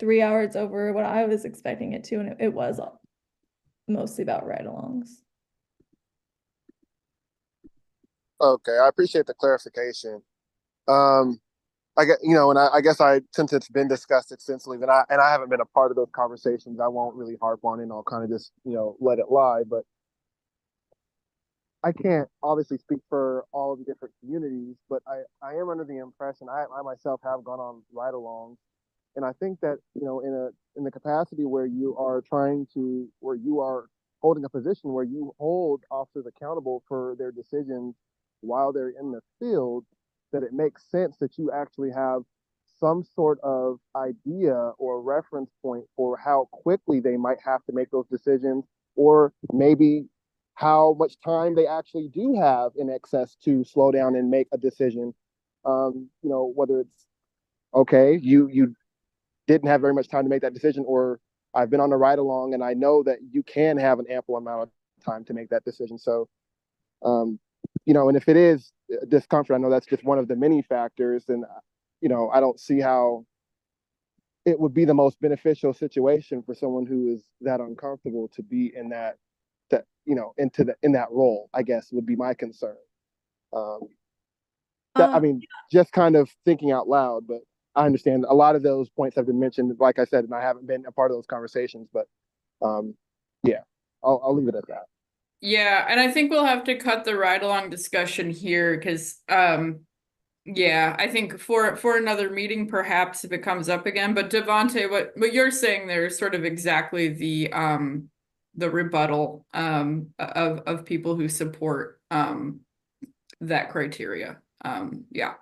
3 hours over what I was expecting it to, and it was mostly about ride-alongs. Okay, I appreciate the clarification. Um, I get, and I guess since it's been discussed extensively, that I haven't been a part of those conversations, I won't really harp on it. And I'll kind of just, let it lie. But I can't obviously speak for all of the different communities, but I am under the impression I myself have gone on ride-alongs, and I think that in the capacity where you are where you are holding a position where you hold officers accountable for their decisions while they're in the field, that it makes sense that you actually have some sort of idea or reference point for how quickly they might have to make those decisions, or maybe how much time they actually do have in excess to slow down and make a decision. Whether it's okay, you didn't have very much time to make that decision, or I've been on a ride along and I know that you can have an ample amount of time to make that decision. So, and if it is discomfort, I know that's just one of the many factors, and I don't see how it would be the most beneficial situation for someone who is that uncomfortable to be in in that role, I guess would be my concern. Um, I Um, mean, just kind of thinking out loud, but I understand a lot of those points have been mentioned, like I said, and I haven't been a part of those conversations, but um, yeah, I'll leave it at that. Yeah, and I think we'll have to cut the ride along discussion here because yeah, I think for another meeting perhaps if it comes up again. But Devonte, what you're saying there is sort of exactly the rebuttal of people who support that criteria. Yeah.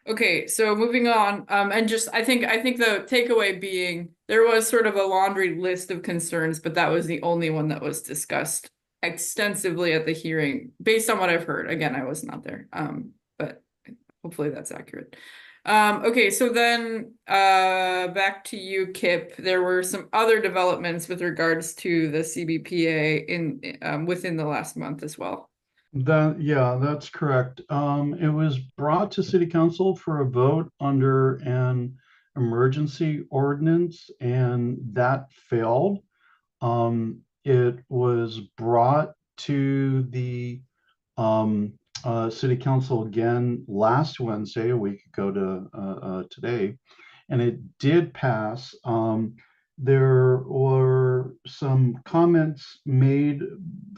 Okay, so moving on, and just I think the takeaway being there was sort of a laundry list of concerns, but that was the only one that was discussed extensively at the hearing, based on what I've heard. Again, I was not there, but hopefully that's accurate. Okay, so then back to you, Kip. There were some other developments with regards to the CBPA within the last month as well. Yeah, that's correct. It was brought to City Council for a vote under an emergency ordinance, and that failed. It was brought to the City Council again last Wednesday, a week ago to today, and it did pass. There were some comments made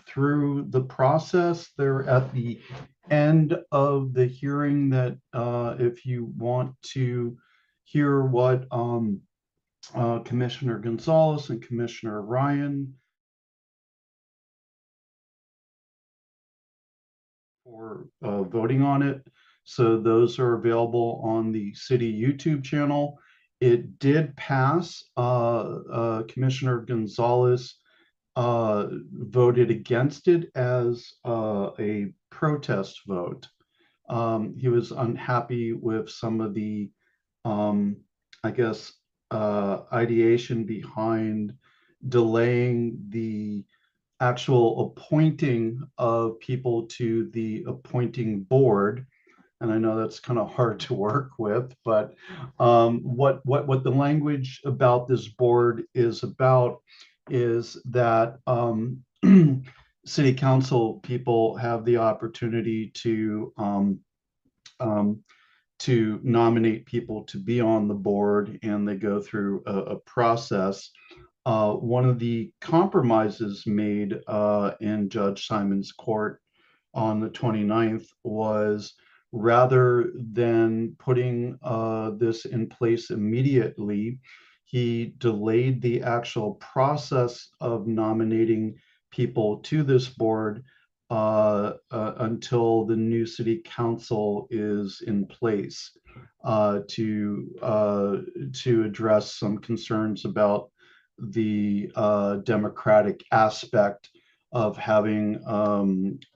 through the process there at the end of the hearing that if you want to hear what Commissioner Gonzalez and Commissioner Ryan for voting on it. So those are available on the city YouTube channel. It did pass. Commissioner Gonzalez voted against it as a protest vote. He was unhappy with some of the, I guess, ideation behind delaying the actual appointing of people to the appointing board. And I know that's kind of hard to work with, but what the language about this board is about is that city council people have the opportunity to nominate people to be on the board, and they go through a process. One of the compromises made in Judge Simon's court on the 29th was, rather than putting this in place immediately, he delayed the actual process of nominating people to this board until the new city council is in place to address some concerns about the democratic aspect of having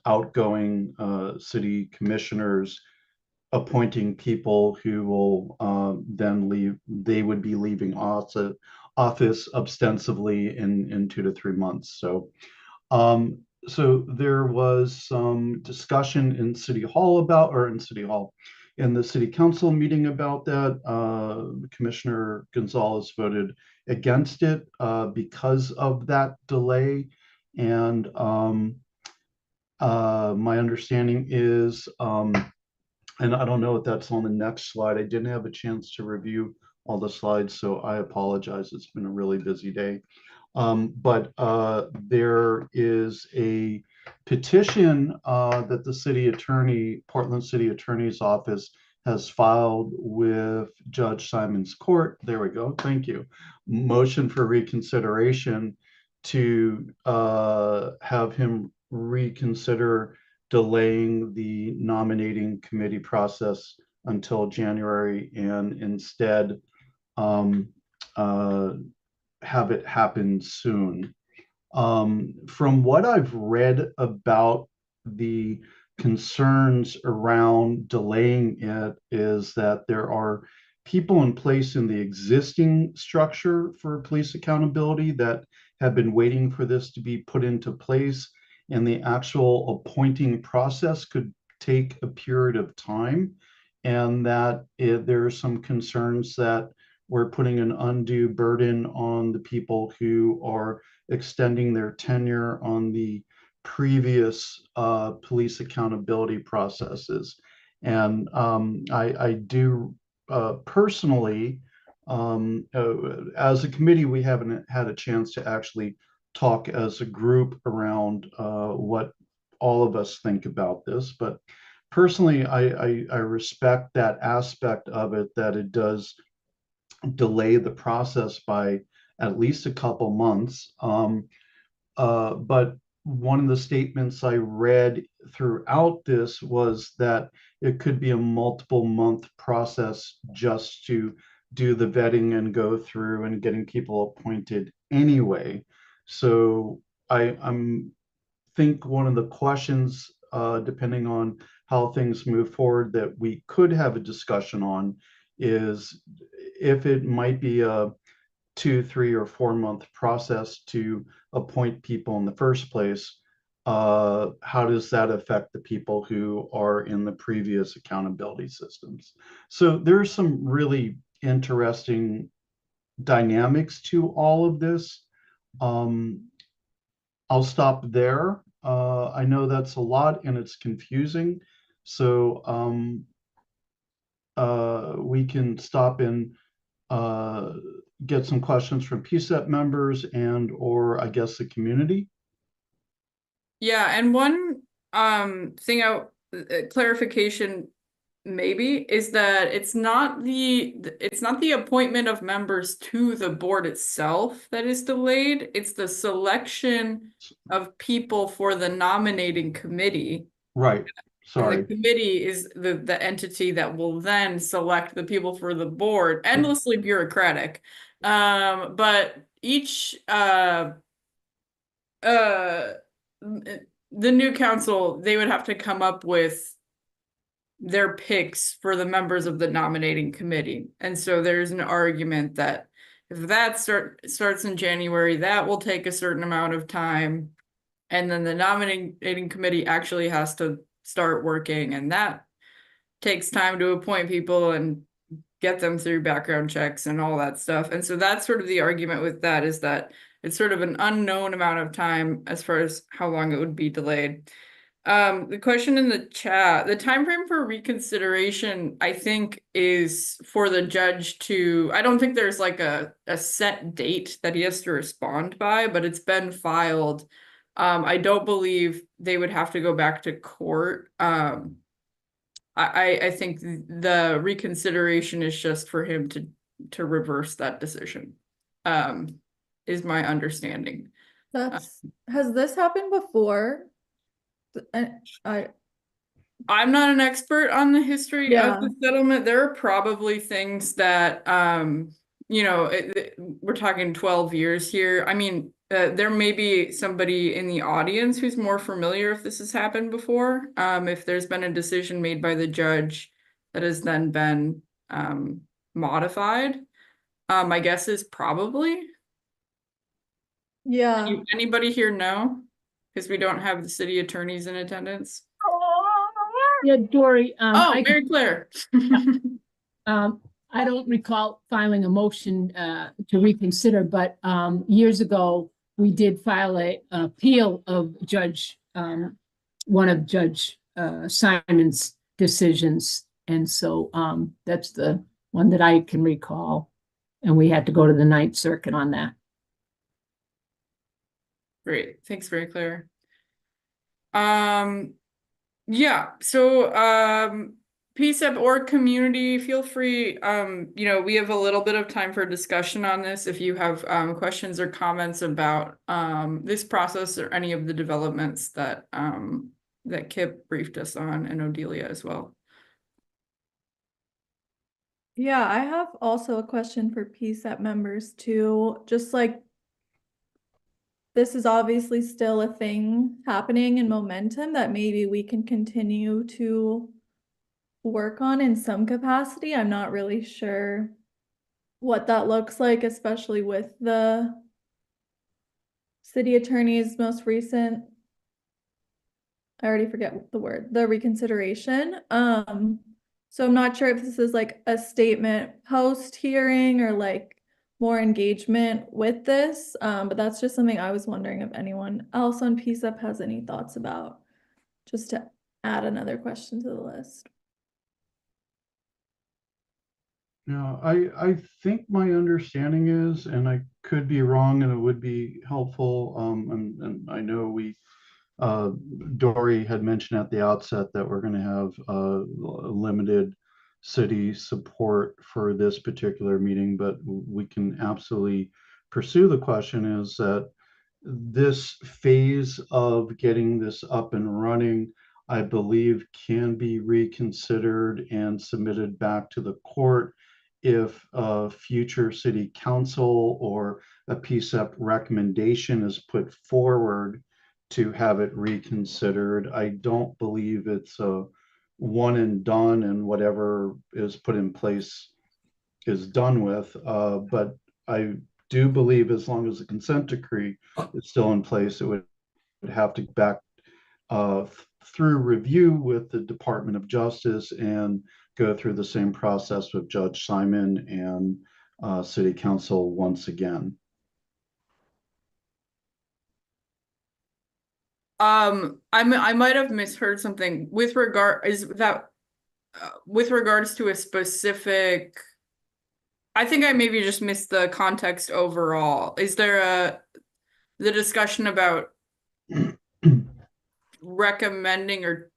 outgoing city commissioners appointing people who will then leave. They would be leaving office ostensibly in 2 to 3 months. So there was some discussion in City Hall in the city council meeting about that. Commissioner Gonzalez voted against it because of that delay. And my understanding is, and I don't know if that's on the next slide. I didn't have a chance to review all the slides, so I apologize. It's been a really busy day. But there is a petition that the city attorney, Portland City Attorney's Office, has filed with Judge Simon's court. There we go. Thank you. Motion for reconsideration to have him reconsider delaying the nominating committee process until January and instead have it happen soon. From what I've read about the concerns around delaying it is that there are people in place in the existing structure for police accountability that have been waiting for this to be put into place, and the actual appointing process could take a period of time, and that there are some concerns that we're putting an undue burden on the people who are extending their tenure on the previous police accountability processes. And I do personally, as a committee, we haven't had a chance to actually talk as a group around what all of us think about this. But personally, I respect that aspect of it, that it does delay the process by at least a couple months. But one of the statements I read throughout this was that it could be a multiple month process just to do the vetting and go through and getting people appointed anyway. So I'm think one of the questions, depending on how things move forward, that we could have a discussion on is if it might be a 2, 3, or 4 month process to appoint people in the first place. How does that affect the people who are in the previous accountability systems? So there's some really interesting dynamics to all of this. I'll stop there. I know that's a lot and it's confusing. So we can stop and get some questions from PCCEP members and or I guess the community. Yeah, and one thing clarification maybe is that it's not the appointment of members to the board itself that is delayed. It's the selection of people for the nominating committee. Right. Sorry. And the committee is the entity that will then select the people for the board. Endlessly bureaucratic. But each the new council, they would have to come up with their picks for the members of the nominating committee. And so there's an argument that if that starts in January, that will take a certain amount of time. And then the nominating committee actually has to start working, and that takes time to appoint people and get them through background checks and all that stuff. And so that's sort of the argument with that, is that it's sort of an unknown amount of time as far as how long it would be delayed. The question in the chat, the time frame for reconsideration, I think, is for the judge to, I don't think there's like a set date that he has to respond by, but it's been filed. I don't believe they would have to go back to court. I think the reconsideration is just for him to reverse that decision, is my understanding. Has this happened before? I'm not an expert on the history of the settlement. There are probably things that, you know, we're talking 12 years here. I mean, there may be somebody in the audience who's more familiar if this has happened before. If there's been a decision made by the judge that has then been modified, my guess is probably. Yeah. Anybody here know? Because we don't have the city attorneys in attendance. Yeah, Dory, Oh, Mary Claire. I don't recall filing a motion to reconsider, but years ago, we did file an appeal of one of Judge Simon's decisions. And so that's the one that I can recall. And we had to go to the Ninth Circuit on that. Great, thanks, Mary Claire. Yeah, so PCEP or community, feel free, we have a little bit of time for discussion on this. If you have questions or comments about this process or any of the developments that that Kip briefed us on, and Odelia as well. Yeah, I have also a question for PCEP members too, just like this is obviously still a thing happening in momentum that maybe we can continue to work on in some capacity. I'm not really sure what that looks like, especially with the city attorney's most recent, I already forget the word, the reconsideration. So I'm not sure if this is like a statement post hearing or like more engagement with this. But that's just something I was wondering if anyone else on PCEP has any thoughts about, just to add another question to the list. Yeah, I think my understanding is, and I could be wrong, and it would be helpful. And I know Dory had mentioned at the outset that we're going to have limited city support for this particular meeting, but we can absolutely pursue the question is that this phase of getting this up and running, I believe, can be reconsidered and submitted back to the court if a future city council or a PCEP recommendation is put forward to have it reconsidered. I don't believe it's a one and done and whatever is put in place is done with. But I do believe as long as the consent decree is still in place, it would have to back through review with the Department of Justice and go through the same process with Judge Simon and City Council once again. I might have misheard something with regards to a specific. I think I maybe just missed the context overall. Is there the discussion about recommending or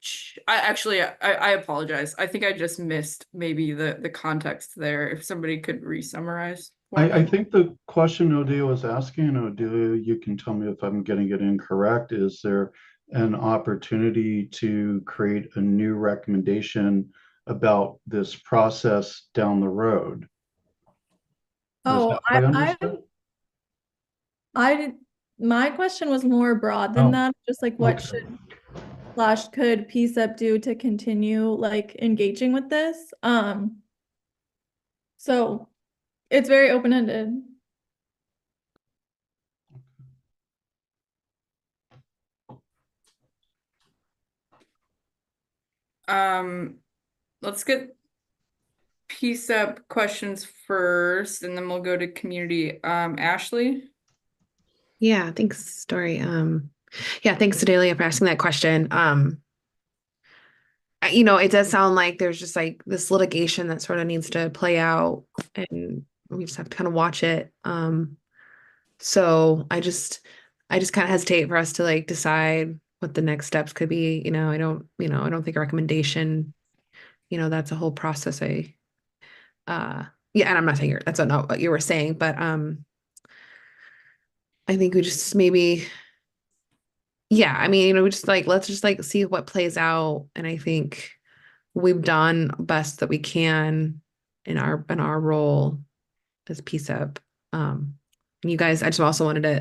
I apologize. I think I just missed maybe the context there. If somebody could re-summarize. I think the question Odelia was asking, and Odelia, you can tell me if I'm getting it incorrect, is there an opportunity to create a new recommendation about this process down the road? Oh, my question was more broad than that, just like what should / could PCEP do to continue like engaging with this? So it's very open-ended. Let's get PCEP questions first, and then we'll go to community. Ashley? Yeah, thanks, Dory. Yeah, thanks to Delia for asking that question. It does sound like there's just like this litigation that sort of needs to play out, and we just have to kind of watch it. So I just kind of hesitate for us to like decide what the next steps could be. I don't think a recommendation, that's a whole process. Yeah, and I'm not saying that's not what you were saying, but I think we just maybe, yeah, we just like, let's just like see what plays out. And I think we've done best that we can in our role as PCEP. And you guys, I just also wanted to,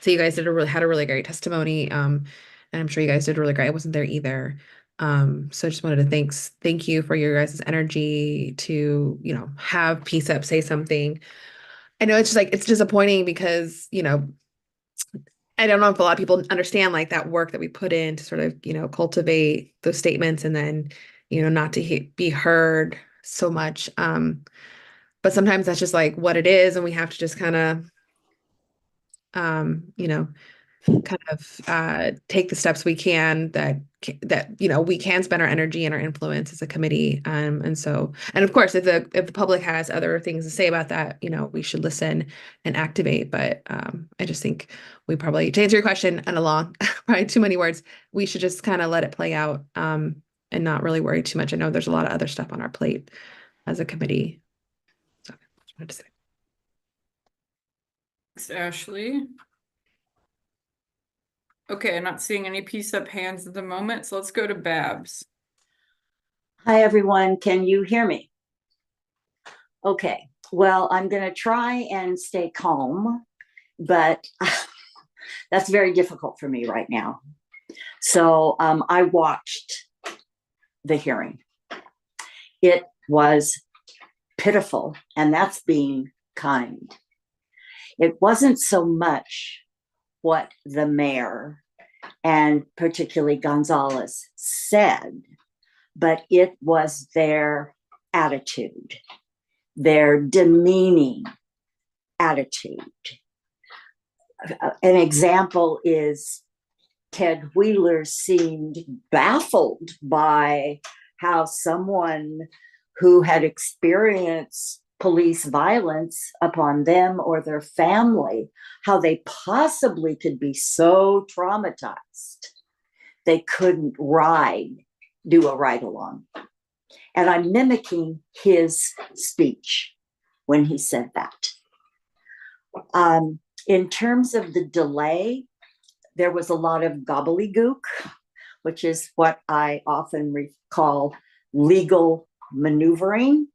say you guys had a really great testimony. And I'm sure you guys did really great. I wasn't there either. So I just wanted to thank you for your guys' energy to, have PCEP say something. I know it's just like, it's disappointing because, I don't know if a lot of people understand like that work that we put in to sort of, cultivate those statements and then, not to be heard so much. But sometimes that's just like what it is, and we have to just kind of, um, you know, take the steps we can we can spend our energy and our influence as a committee. And so, and of course, if the public has other things to say about that, we should listen and activate. But I just think we probably, to answer your question and along, probably too many words, we should just kind of let it play out and not really worry too much. I know there's a lot of other stuff on our plate as a committee. So just wanted to say. Thanks, Ashley. Okay, I'm not seeing any PCCEP hands at the moment, so let's go to Babs. Hi, everyone. Can you hear me? Okay. Well, I'm going to try and stay calm, but that's very difficult for me right now. So I watched the hearing. It was pitiful, and that's being kind. It wasn't so much what the mayor and particularly Gonzalez said, but it was their attitude, their demeaning attitude. An example is Ted Wheeler seemed baffled by how someone who had experienced police violence upon them or their family, how they possibly could be so traumatized they couldn't do a ride along. And I'm mimicking his speech when he said that. In terms of the delay, there was a lot of gobbledygook, which is what I often call legal maneuvering.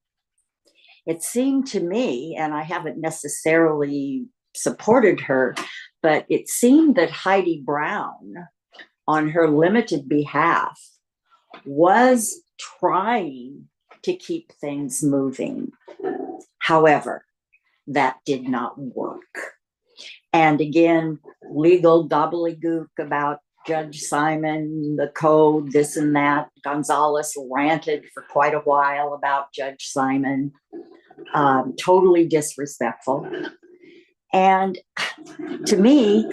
It seemed to me, and I haven't necessarily supported her, but it seemed that Heidi Brown, on her limited behalf, was trying to keep things moving. However, that did not work. And again, legal gobbledygook about Judge Simon, the code, this and that. Gonzalez ranted for quite a while about Judge Simon. Totally disrespectful. And to me,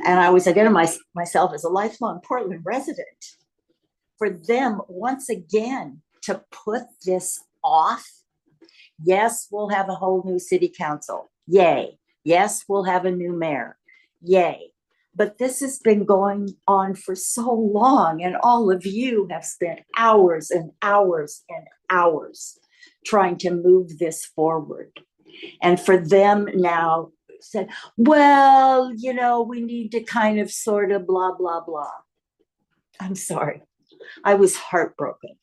and I always identify myself as a lifelong Portland resident, for them, once again, to put this off. Yes, we'll have a whole new city council. Yay. Yes, we'll have a new mayor. Yay. But this has been going on for so long, and all of you have spent hours and hours and hours trying to move this forward. And for them now said, well, we need to kind of sort of blah, blah, blah. I'm sorry. I was heartbroken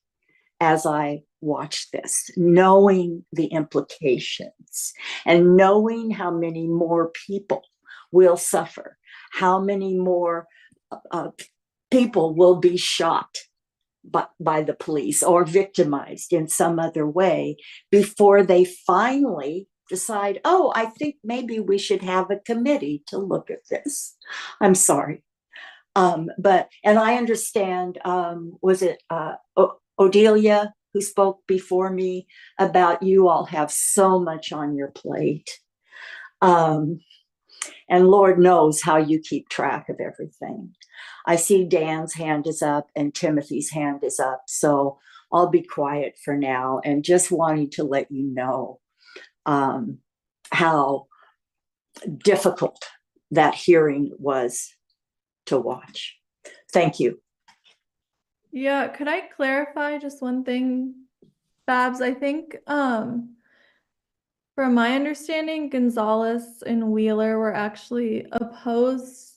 as I watched this, knowing the implications and knowing how many more people will suffer, how many more people will be shot by the police or victimized in some other way before they finally decide, oh, I think maybe we should have a committee to look at this. I'm sorry. And I understand, was it Odelia who spoke before me about you all have so much on your plate. And Lord knows how you keep track of everything. I see Dan's hand is up and Timothy's hand is up. So I'll be quiet for now and just wanting to let you know how difficult that hearing was to watch. Thank you. Yeah, could I clarify just one thing, Babs? I think from my understanding, Gonzalez and Wheeler were actually opposed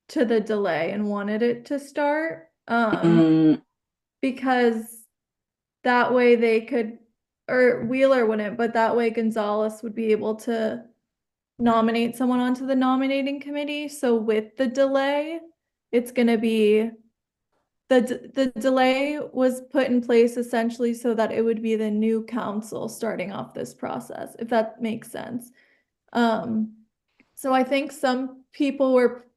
to the delay and wanted it to start because that way they could, or Wheeler wouldn't, but that way Gonzalez would be able to nominate someone onto the nominating committee. So with the delay, it's going to be the delay was put in place essentially so that it would be the new council starting off this process, if that makes sense. So I think some people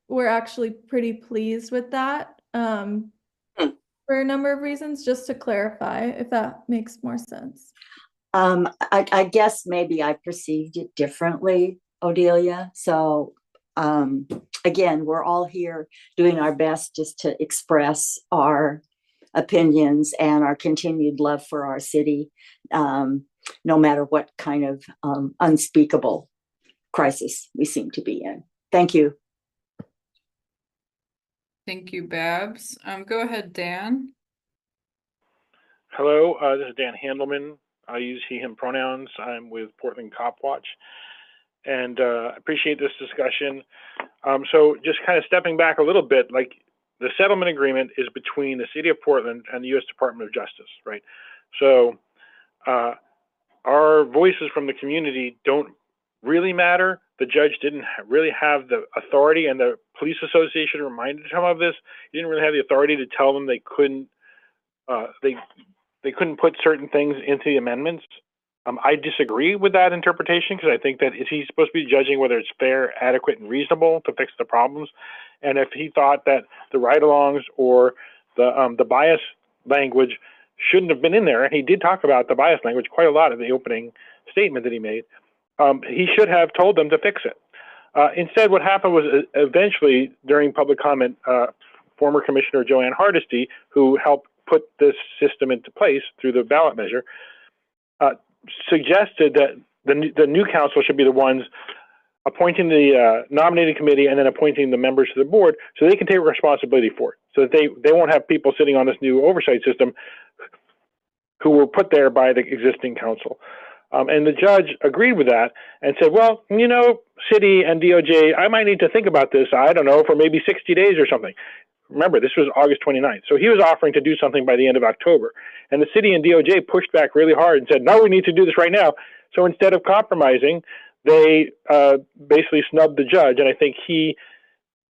were actually pretty pleased with that, for a number of reasons, just to clarify, if that makes more sense. I guess maybe I perceived it differently, Odelia. So again, we're all here doing our best just to express our opinions and our continued love for our city, no matter what kind of unspeakable crisis we seem to be in. Thank you. Thank you, Babs. Go ahead, Dan. Hello, this is Dan Handelman. I use he, him pronouns. I'm with Portland Cop Watch, and appreciate this discussion. So just kind of stepping back a little bit, like the settlement agreement is between the City of Portland and the U.S. Department of Justice, right? So our voices from the community don't really matter. The judge didn't really have the authority, and the police association reminded him of this. He didn't really have the authority to tell them they couldn't they couldn't put certain things into the amendments. I disagree with that interpretation, because I think that he's supposed to be judging whether it's fair, adequate, and reasonable to fix the problems. And if he thought that the ride-alongs or the bias language shouldn't have been in there, and he did talk about the bias language quite a lot in the opening statement that he made, he should have told them to fix it. Instead, what happened was eventually, during public comment, former Commissioner Joanne Hardesty, who helped put this system into place through the ballot measure, suggested that the new council should be the ones appointing the nominating committee and then appointing the members to the board, so they can take responsibility for it, so that they won't have people sitting on this new oversight system who were put there by the existing council. And the judge agreed with that and said, well, you know, city and DOJ, I might need to think about this, I don't know, for maybe 60 days or something. Remember, this was August 29th. So he was offering to do something by the end of October. And the city and DOJ pushed back really hard and said, no, we need to do this right now. So instead of compromising, they basically snubbed the judge. And I think he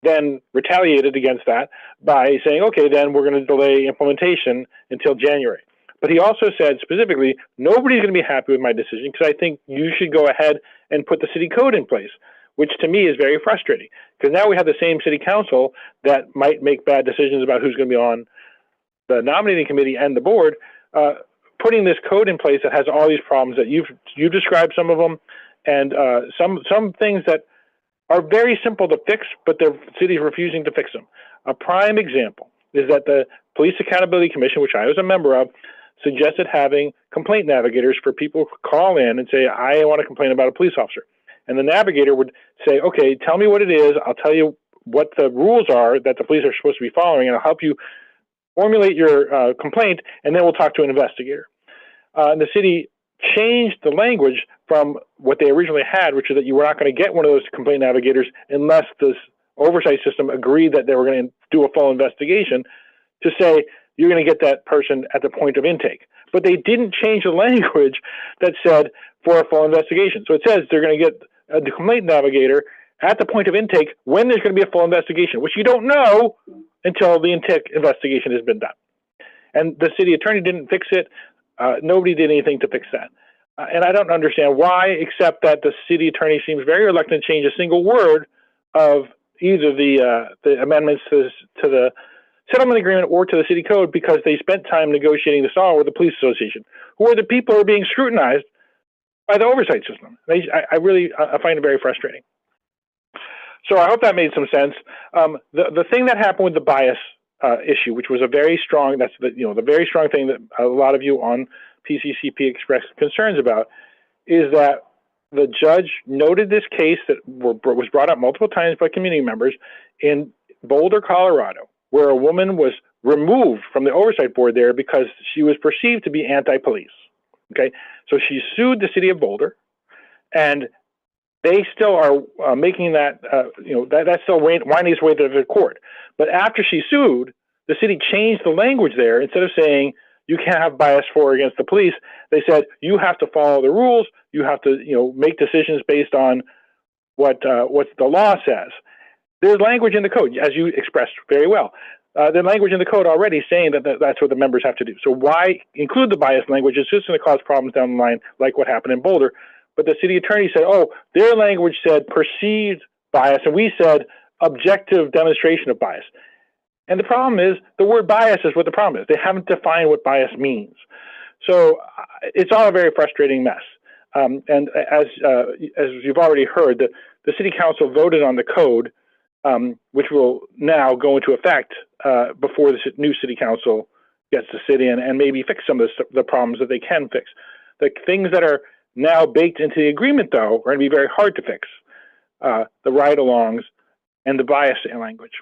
then retaliated against that by saying, okay, then we're going to delay implementation until January. But he also said specifically, nobody's going to be happy with my decision, because I think you should go ahead and put the city code in place, which to me is very frustrating, because now we have the same city council that might make bad decisions about who's going to be on the nominating committee and the board, putting this code in place that has all these problems that you've described some of them, and some things that are very simple to fix, but the city's refusing to fix them. A prime example is that the Police Accountability Commission, which I was a member of, suggested having complaint navigators for people who call in and say, I want to complain about a police officer. And the navigator would say, okay, tell me what it is. I'll tell you what the rules are that the police are supposed to be following, and I'll help you formulate your complaint, and then we'll talk to an investigator. And the city changed the language from what they originally had, which is that you were not going to get one of those complaint navigators unless this oversight system agreed that they were going to do a full investigation, to say you're going to get that person at the point of intake. But they didn't change the language that said for a full investigation. So it says they're going to get the complaint navigator at the point of intake when there's going to be a full investigation, which you don't know until the intake investigation has been done. And the city attorney didn't fix it. Nobody did anything to fix that. And I don't understand why, except that the city attorney seems very reluctant to change a single word of either the amendments to the settlement agreement or to the city code, because they spent time negotiating this all with the police association, who are the people who are being scrutinized by the oversight system. I find it very frustrating. So I hope that made some sense. The thing that happened with the bias issue, which was a very strong, that's the very strong thing that a lot of you on PCCEP expressed concerns about, is that the judge noted this case that was brought up multiple times by community members in Boulder, Colorado, where a woman was removed from the oversight board there because she was perceived to be anti-police. Okay, so she sued the city of Boulder, and they still are making that, that's still winding its way to the court. But after she sued, the city changed the language there. Instead of saying you can't have bias for or against the police, they said you have to follow the rules. You have to, make decisions based on what the law says. There's language in the code, as you expressed very well. There's language in the code already saying that that's what the members have to do. So why include the bias language? It's just going to cause problems down the line, like what happened in Boulder. But the city attorney said, oh, their language said perceived bias, and we said objective demonstration of bias. And the problem is the word bias is what the problem is. They haven't defined what bias means. So it's all a very frustrating mess. And as you've already heard, the city council voted on the code, which will now go into effect before the new city council gets to sit in and maybe fix some of the problems that they can fix. The things that are now baked into the agreement, though, are going to be very hard to fix. The ride-alongs and the bias language.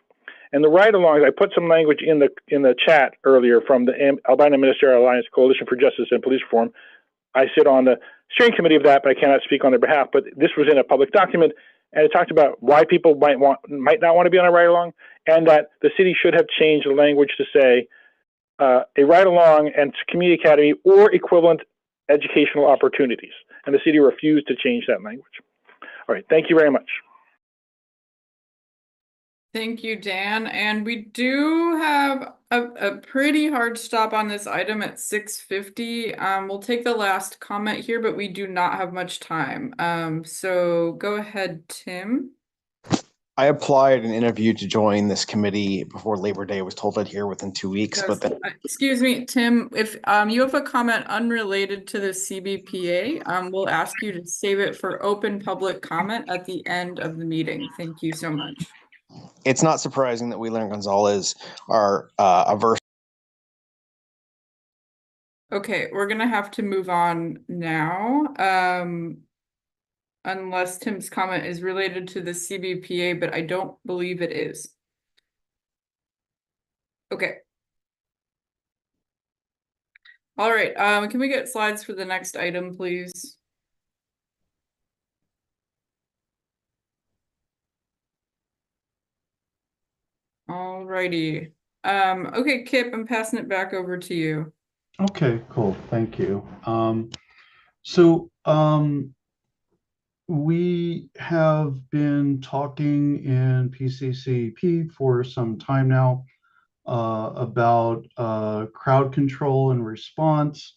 And the ride-alongs, I put some language in the chat earlier from the Albina Ministerial Alliance Coalition for Justice and Police Reform. I sit on the steering committee of that, but I cannot speak on their behalf. But this was in a public document, and it talked about why people might not want to be on a ride-along, and that the city should have changed the language to say a ride-along and community academy or equivalent educational opportunities. And the city refused to change that language. All right, thank you very much. Thank you, Dan. And we do have a pretty hard stop on this item at 6:50. We'll take the last comment here, but we do not have much time. So go ahead, Tim. I applied and interviewed to join this committee before Labor Day. I was told I'd hear within 2 weeks, Yes. but then Excuse me, Tim, if you have a comment unrelated to the CBPA, we'll ask you to save it for open public comment at the end of the meeting. Thank you so much. it's not surprising that Wheeler and Gonzalez are averse. Okay, we're gonna have to move on now. Unless Tim's comment is related to the CBPA, but I don't believe it is. Okay. All right, can we get slides for the next item, please? All righty. Okay, Kip, I'm passing it back over to you. Okay, cool. Thank you. We have been talking in PCCEP for some time now about crowd control and response.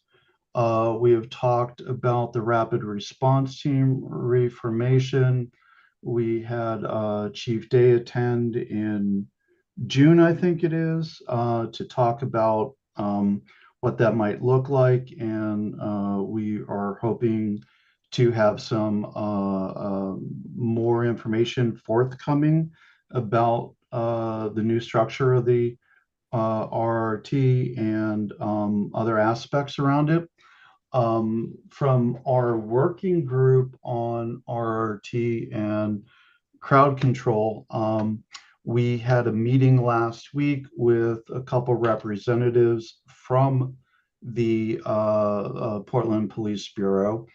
We have talked about the rapid response team reformation. We had Chief Day attend in June, I think it is, to talk about what that might look like. And we are hoping to have some more information forthcoming about the new structure of the RRT and other aspects around it. From our working group on RRT and crowd control, we had a meeting last week with a couple representatives from the Portland Police Bureau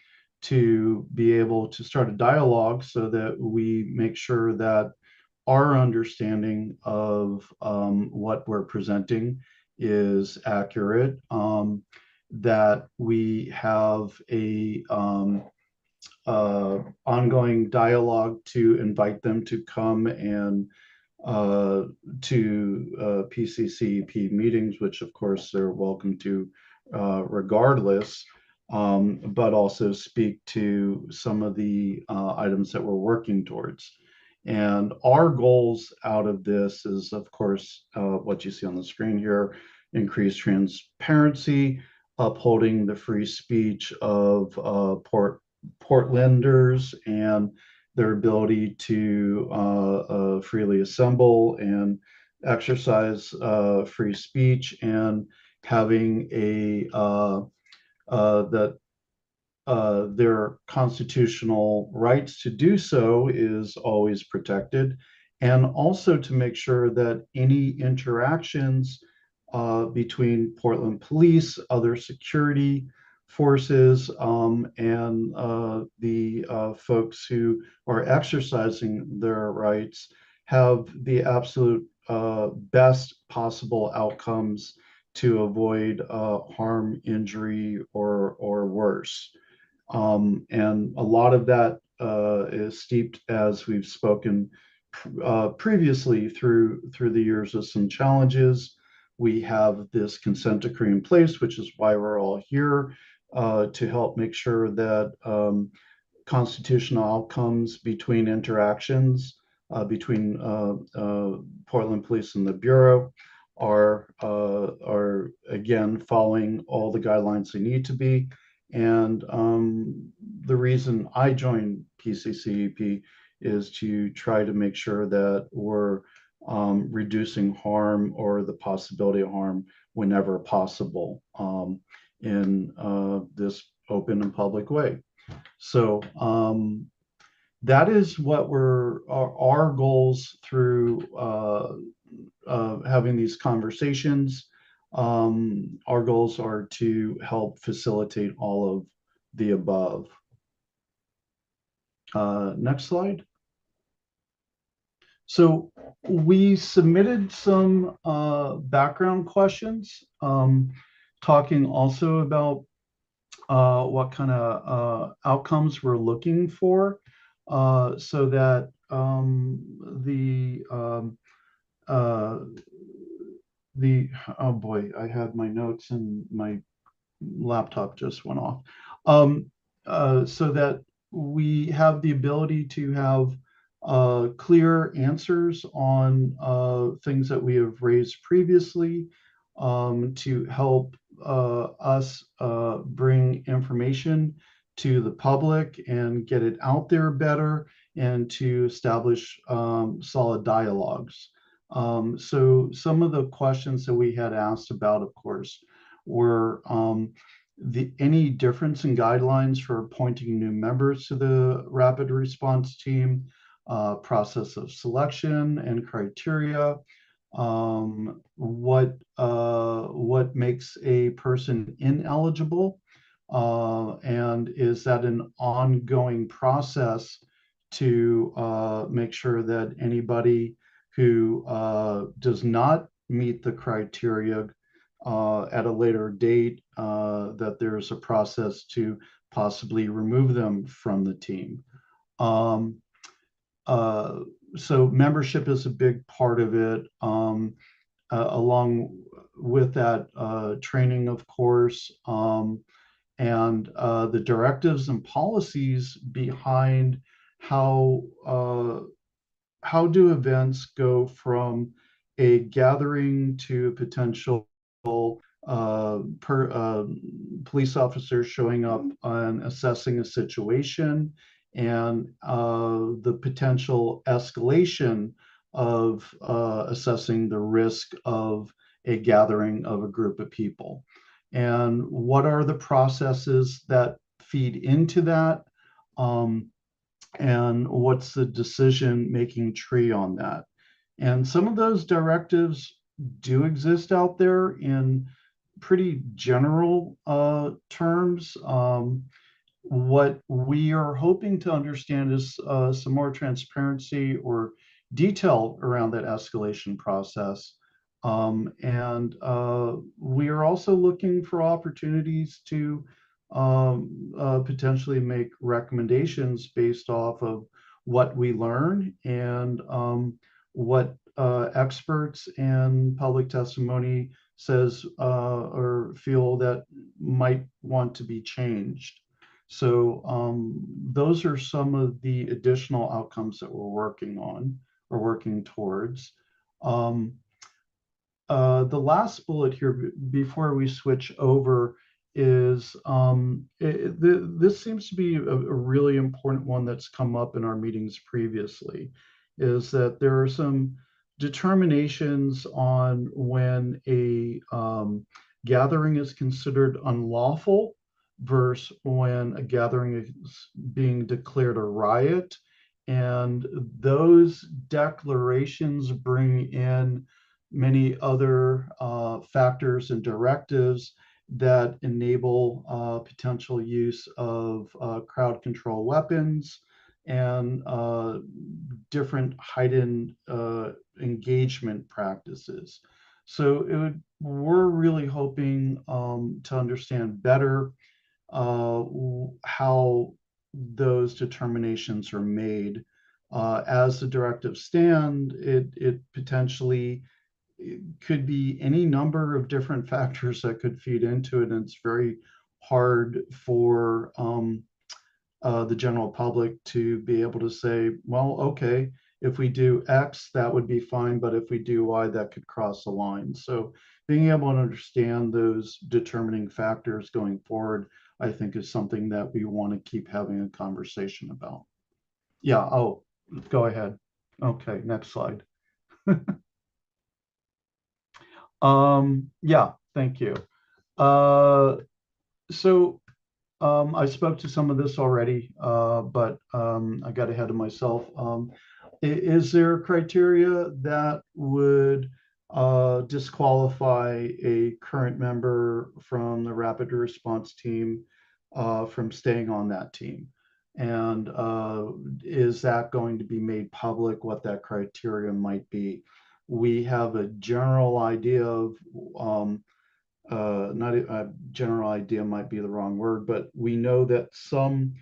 to be able to start a dialogue so that we make sure that our understanding of what we're presenting is accurate, that we have a ongoing dialogue to invite them to come and to PCCEP meetings, which of course they're welcome to regardless, but also speak to some of the items that we're working towards. And our goals out of this is, of course, what you see on the screen here: increased transparency, upholding the free speech of Portlanders and their ability to freely assemble and exercise free speech, and having their constitutional rights to do so is always protected, and also to make sure that any interactions between Portland Police, other security forces, and the folks who are exercising their rights have the absolute best possible outcomes to avoid harm, injury, or worse. And a lot of that is steeped, as we've spoken previously, through the years of some challenges. We have this consent decree in place, which is why we're all here, to help make sure that constitutional outcomes between interactions between Portland Police and the Bureau are again following all the guidelines they need to be. And the reason I joined PCCEP is to try to make sure that we're reducing harm or the possibility of harm whenever possible in this open and public way. So that is what our goals through having these conversations. Our goals are to help facilitate all of the above. Next slide. So we submitted some background questions, talking also about what kind of outcomes we're looking for, so that oh boy, I had my notes and my laptop just went off. So that we have the ability to have clear answers on things that we have raised previously, to help us bring information to the public and get it out there better, and to establish solid dialogues. So some of the questions that we had asked about, of course, were any difference in guidelines for appointing new members to the rapid response team, process of selection and criteria, what makes a person ineligible, and is that an ongoing process to make sure that anybody who does not meet the criteria at a later date, that there's a process to possibly remove them from the team. So membership is a big part of it, along with that training, of course, and the directives and policies behind how do events go from a gathering to a potential police officers showing up and assessing a situation, and the potential escalation of assessing the risk of a gathering of a group of people. And what are the processes that feed into that? And what's the decision-making tree on that? And some of those directives do exist out there in pretty general terms. What we are hoping to understand is some more transparency or detail around that escalation process. And we are also looking for opportunities to potentially make recommendations based off of what we learn and what experts and public testimony says or feel that might want to be changed. So those are some of the additional outcomes that we're working on or working towards. The last bullet here before we switch over is this seems to be a really important one that's come up in our meetings previously, is that there are some determinations on when a gathering is considered unlawful versus when a gathering is being declared a riot. And those declarations bring in many other factors and directives that enable potential use of crowd control weapons and different heightened engagement practices. So we're really hoping to understand better how those determinations are made. As the directives stand, it potentially could be any number of different factors that could feed into it, and it's very hard for the general public to be able to say, well, okay, if we do X, that would be fine, but if we do Y, that could cross the line. So being able to understand those determining factors going forward, I think is something that we want to keep having a conversation about. Yeah, oh, go ahead. Okay, next slide. Yeah, thank you. So I spoke to some of this already, but I got ahead of myself. Is there criteria that would disqualify a current member from the rapid response team from staying on that team? And is that going to be made public, what that criteria might be? We have a general idea of not a general idea might be the wrong word, but we know that some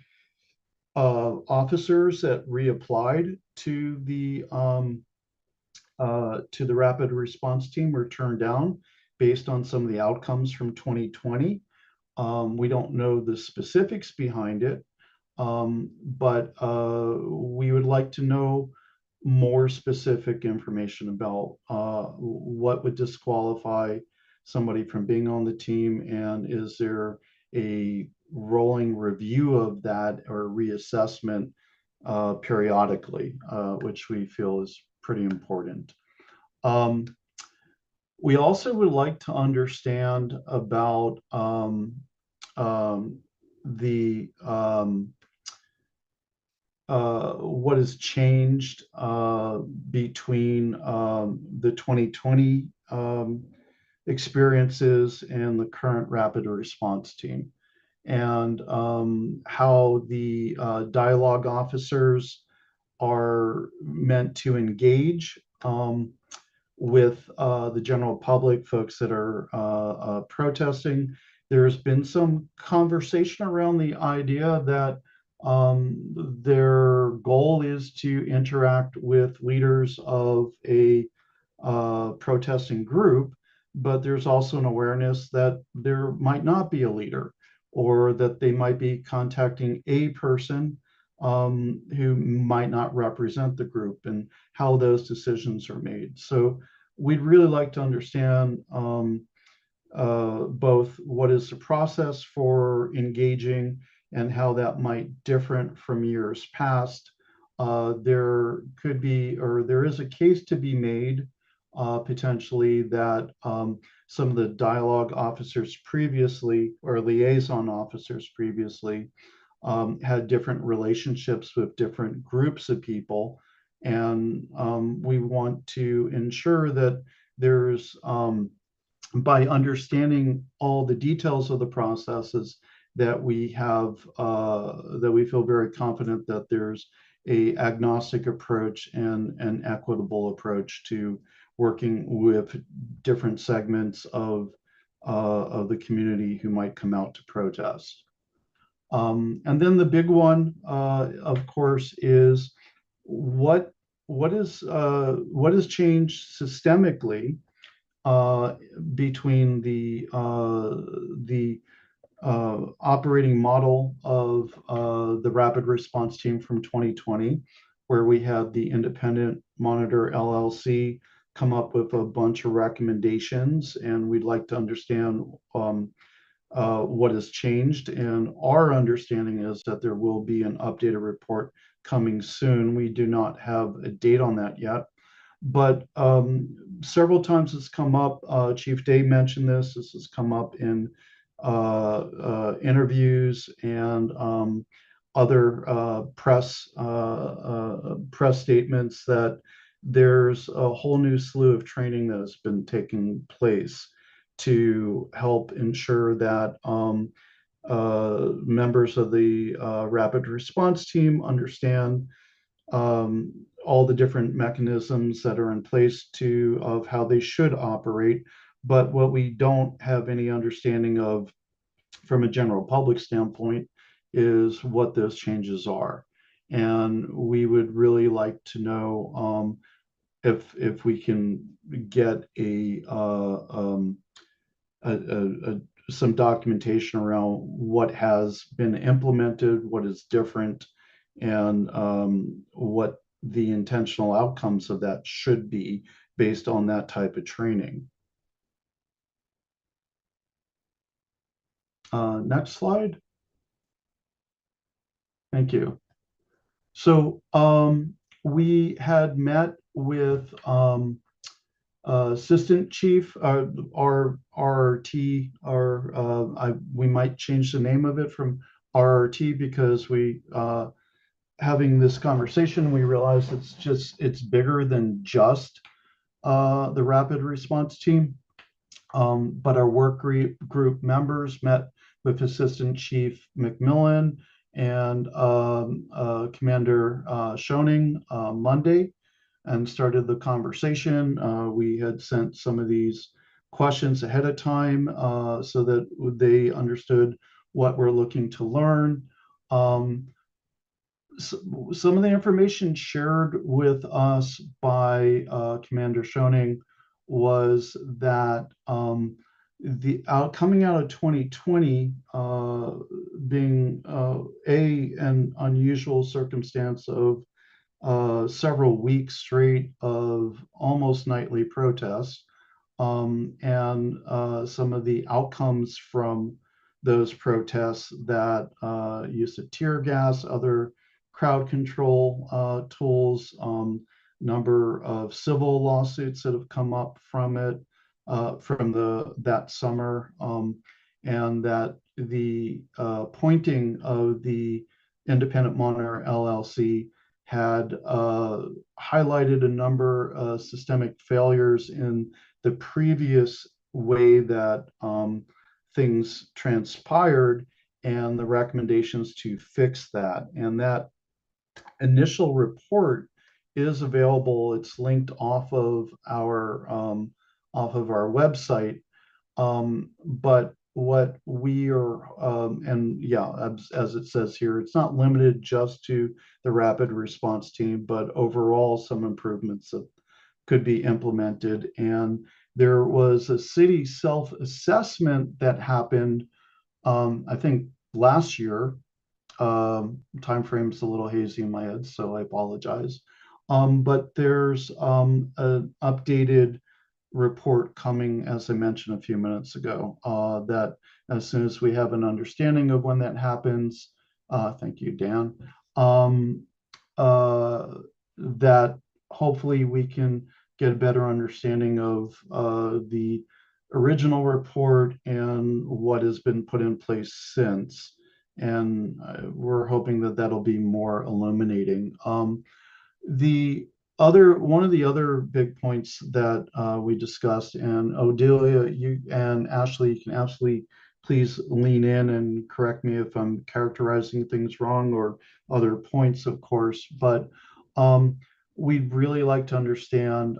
officers that reapplied to the rapid response team were turned down based on some of the outcomes from 2020. We don't know the specifics behind it, but we would like to know more specific information about what would disqualify somebody from being on the team, and is there a rolling review of that or reassessment periodically, which we feel is pretty important. We also would like to understand about the what has changed between the 2020 experiences and the current rapid response team, and how the dialogue officers are meant to engage with the general public, folks that are protesting. There's been some conversation around the idea that their goal is to interact with leaders of a protesting group, but there's also an awareness that there might not be a leader, or that they might be contacting a person who might not represent the group, and how those decisions are made. So we'd really like to understand both what is the process for engaging and how that might different from years past. There could be, or there is a case to be made potentially that some of the dialogue officers previously, or liaison officers previously, had different relationships with different groups of people. And we want to ensure that there's, by understanding all the details of the processes, that we have, that we feel very confident that there's a agnostic approach and an equitable approach to working with different segments of the community who might come out to protest. And then the big one, of course, is what has changed systemically between the operating model of the rapid response team from 2020, where we had the independent monitor LLC come up with a bunch of recommendations, and we'd like to understand what has changed. And our understanding is that there will be an updated report coming soon. We do not have a date on that yet, but several times it's come up. Chief Day mentioned this. This has come up in interviews and other press statements, that there's a whole new slew of training that has been taking place to help ensure that members of the rapid response team understand all the different mechanisms that are in place of how they should operate. But what we don't have any understanding of from a general public standpoint is what those changes are. And we would really like to know if we can get some documentation around what has been implemented, what is different, and what the intentional outcomes of that should be based on that type of training. Next slide. Thank you. So we had met with Assistant Chief, our RRT, we might change the name of it from RRT because we having this conversation, we realized it's bigger than just the rapid response team. But our work group members met with Assistant Chief McMillan and Commander Schoening Monday and started the conversation. We had sent some of these questions ahead of time so that they understood what we're looking to learn. Some of the information shared with us by Commander Schoening was that coming out of 2020 being an unusual circumstance of several weeks straight of almost nightly protests, and some of the outcomes from those protests that use of tear gas, other crowd control tools, number of civil lawsuits that have come up from it, from that summer, and that the appointing of the Independent Monitor LLC had highlighted a number of systemic failures in the previous way that things transpired and the recommendations to fix that. And that initial report is available. It's linked off of our website. But what we are, and yeah, as it says here, it's not limited just to the rapid response team, but overall some improvements that could be implemented. And there was a city self-assessment that happened, I think last year. Time frame's a little hazy in my head, so I apologize. But there's an updated report coming, as I mentioned a few minutes ago, that as soon as we have an understanding of when that happens, thank you, Dan, that hopefully we can get a better understanding of the original report and what has been put in place since. And we're hoping that that'll be more illuminating. One of the other big points that we discussed, and Odelia, you and Ashley, you can absolutely please lean in and correct me if I'm characterizing things wrong or other points, of course, but we'd really like to understand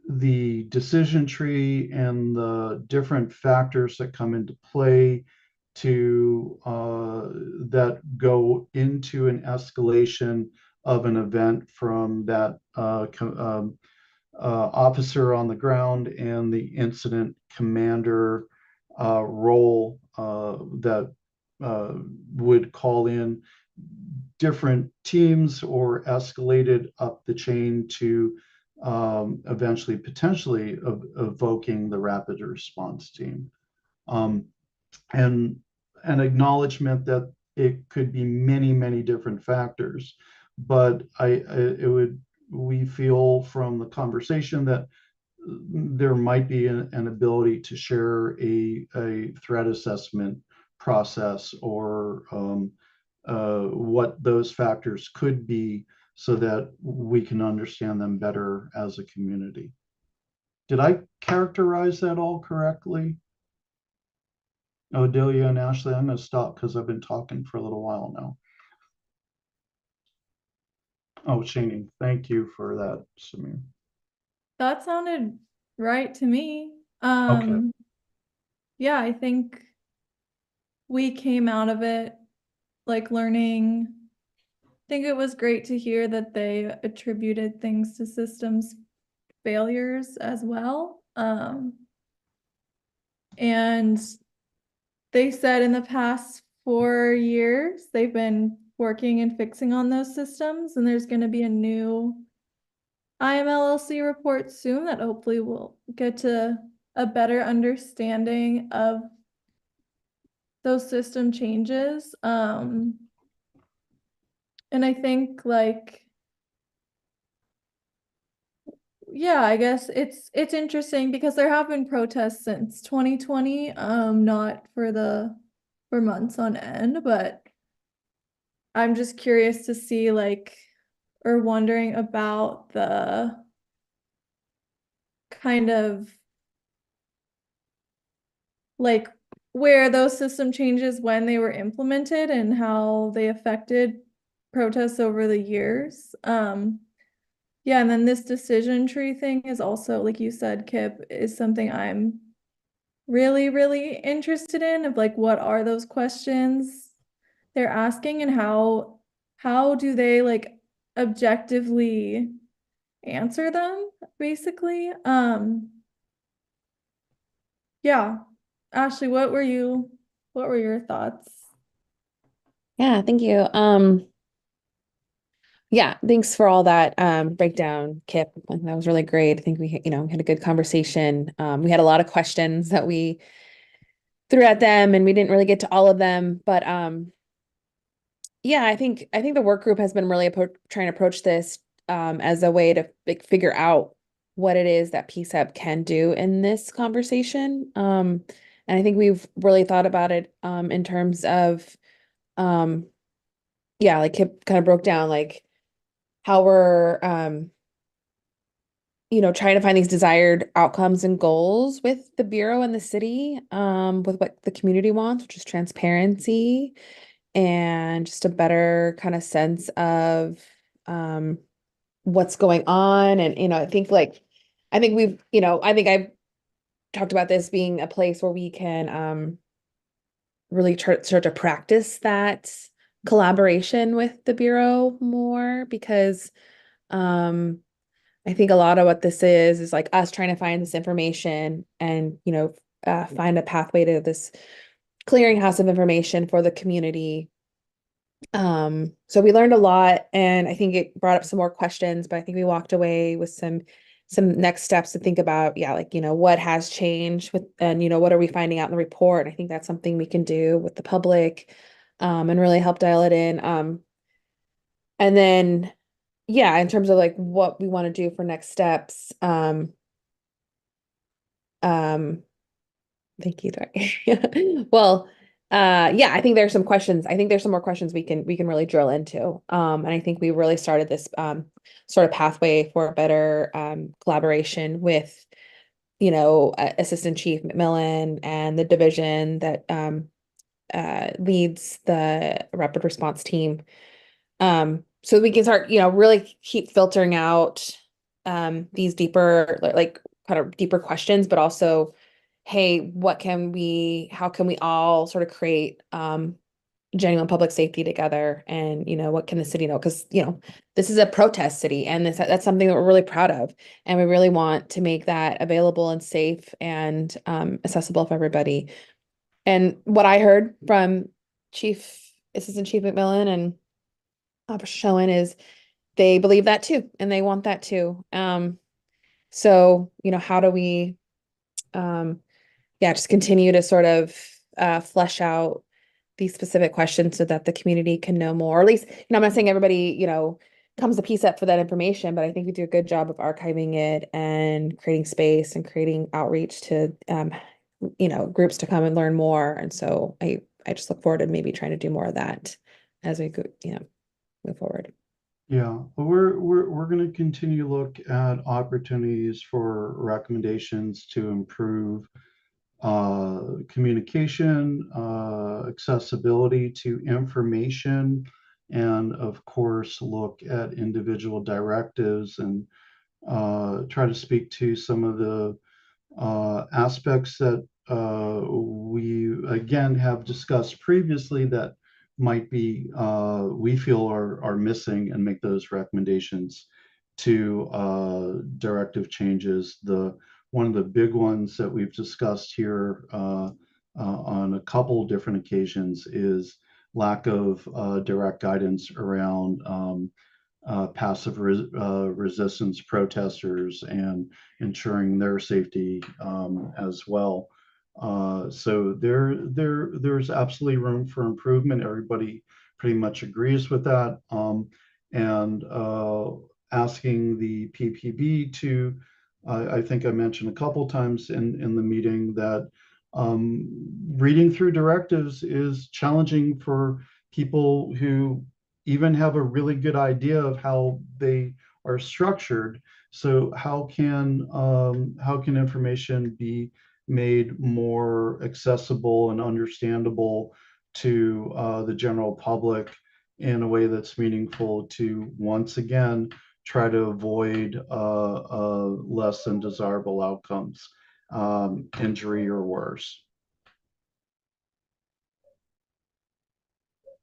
the decision tree and the different factors that come into play to that go into an escalation of an event from that officer on the ground and the incident commander role that would call in different teams or escalated up the chain to eventually potentially evoking the rapid response team. And an acknowledgement that it could be many, many different factors. But we feel from the conversation that there might be an ability to share a threat assessment process or what those factors could be so that we can understand them better as a community. Did I characterize that all correctly? Odelia and Ashley, I'm going to stop because I've been talking for a little while now. Oh, Shani, thank you for that, Samir. That sounded right to me. Okay. Yeah, I think we came out of it like learning. I think it was great to hear that they attributed things to systems failures as well. And they said in the past 4 years, they've been working and fixing on those systems, and there's going to be a new IMLLC report soon that hopefully will get to a better understanding of those system changes. And I think like, yeah, I guess it's interesting because there have been protests since 2020, not for months on end, but I'm just curious to see like, or wondering about the kind of like where those system changes when they were implemented and how they affected protests over the years. Yeah, and then this decision tree thing is also, like you said, Kip, is something I'm really, really interested in, of like what are those questions they're asking and how do they like objectively answer them, basically. Yeah. Ashley, what were your thoughts? Yeah, thank you. Yeah, thanks for all that breakdown, Kip. That was really great. I think we, had a good conversation. We had a lot of questions that we threw at them, and we didn't really get to all of them. But yeah, I think the work group has been really trying to approach this as a way to like, figure out what it is that PCCEP can do in this conversation. And I think we've really thought about it in terms of yeah, like Kip kind of broke down like how we're trying to find these desired outcomes and goals with the Bureau and the city, with what the community wants, which is transparency and just a better kind of sense of what's going on. And I think I've talked about this being a place where we can really start to practice that collaboration with the Bureau more, because I think a lot of what this is like us trying to find this information and find a pathway to this clearinghouse of information for the community. So we learned a lot, and I think it brought up some more questions, but I think we walked away with some next steps to think about. Yeah, like what has changed with, and what are we finding out in the report? And I think that's something we can do with the public, and really help dial it in. And then yeah, in terms of like what we want to do for next steps, thank you. Well, yeah, I think there's some questions. I think there's some more questions we can really drill into. And I think we really started this sort of pathway for better collaboration with, Assistant Chief McMillan and the division that leads the rapid response team. So we can start, really keep filtering out these deeper, like kind of deeper questions, but also, hey, how can we all sort of create genuine public safety together? And, what can the city know? Because, this is a protest city, and that's something that we're really proud of. And we really want to make that available and safe and accessible for everybody. And what I heard from Assistant Chief McMillan and Schoen is they believe that too, and they want that too. So, how do we just continue to sort of flesh out these specific questions so that the community can know more? Or at least, I'm not saying everybody, comes to PCCEP for that information, but I think we do a good job of archiving it and creating space and creating outreach to groups to come and learn more. And so I just look forward to maybe trying to do more of that as we go, move forward. Yeah, but we're going to continue to look at opportunities for recommendations to improve communication, accessibility to information, and of course look at individual directives and try to speak to some of the aspects that we again have discussed previously that might be we feel are missing, and make those recommendations to directive changes. One of the big ones that we've discussed here on a couple different occasions is lack of direct guidance around passive resistance protesters and ensuring their safety as well. So there's absolutely room for improvement. Everybody pretty much agrees with that. And asking the PPB to, I think I mentioned a couple times in the meeting that reading through directives is challenging for people who even have a really good idea of how they are structured. So how can information be made more accessible and understandable to the general public in a way that's meaningful to once again try to avoid less than desirable outcomes, injury or worse.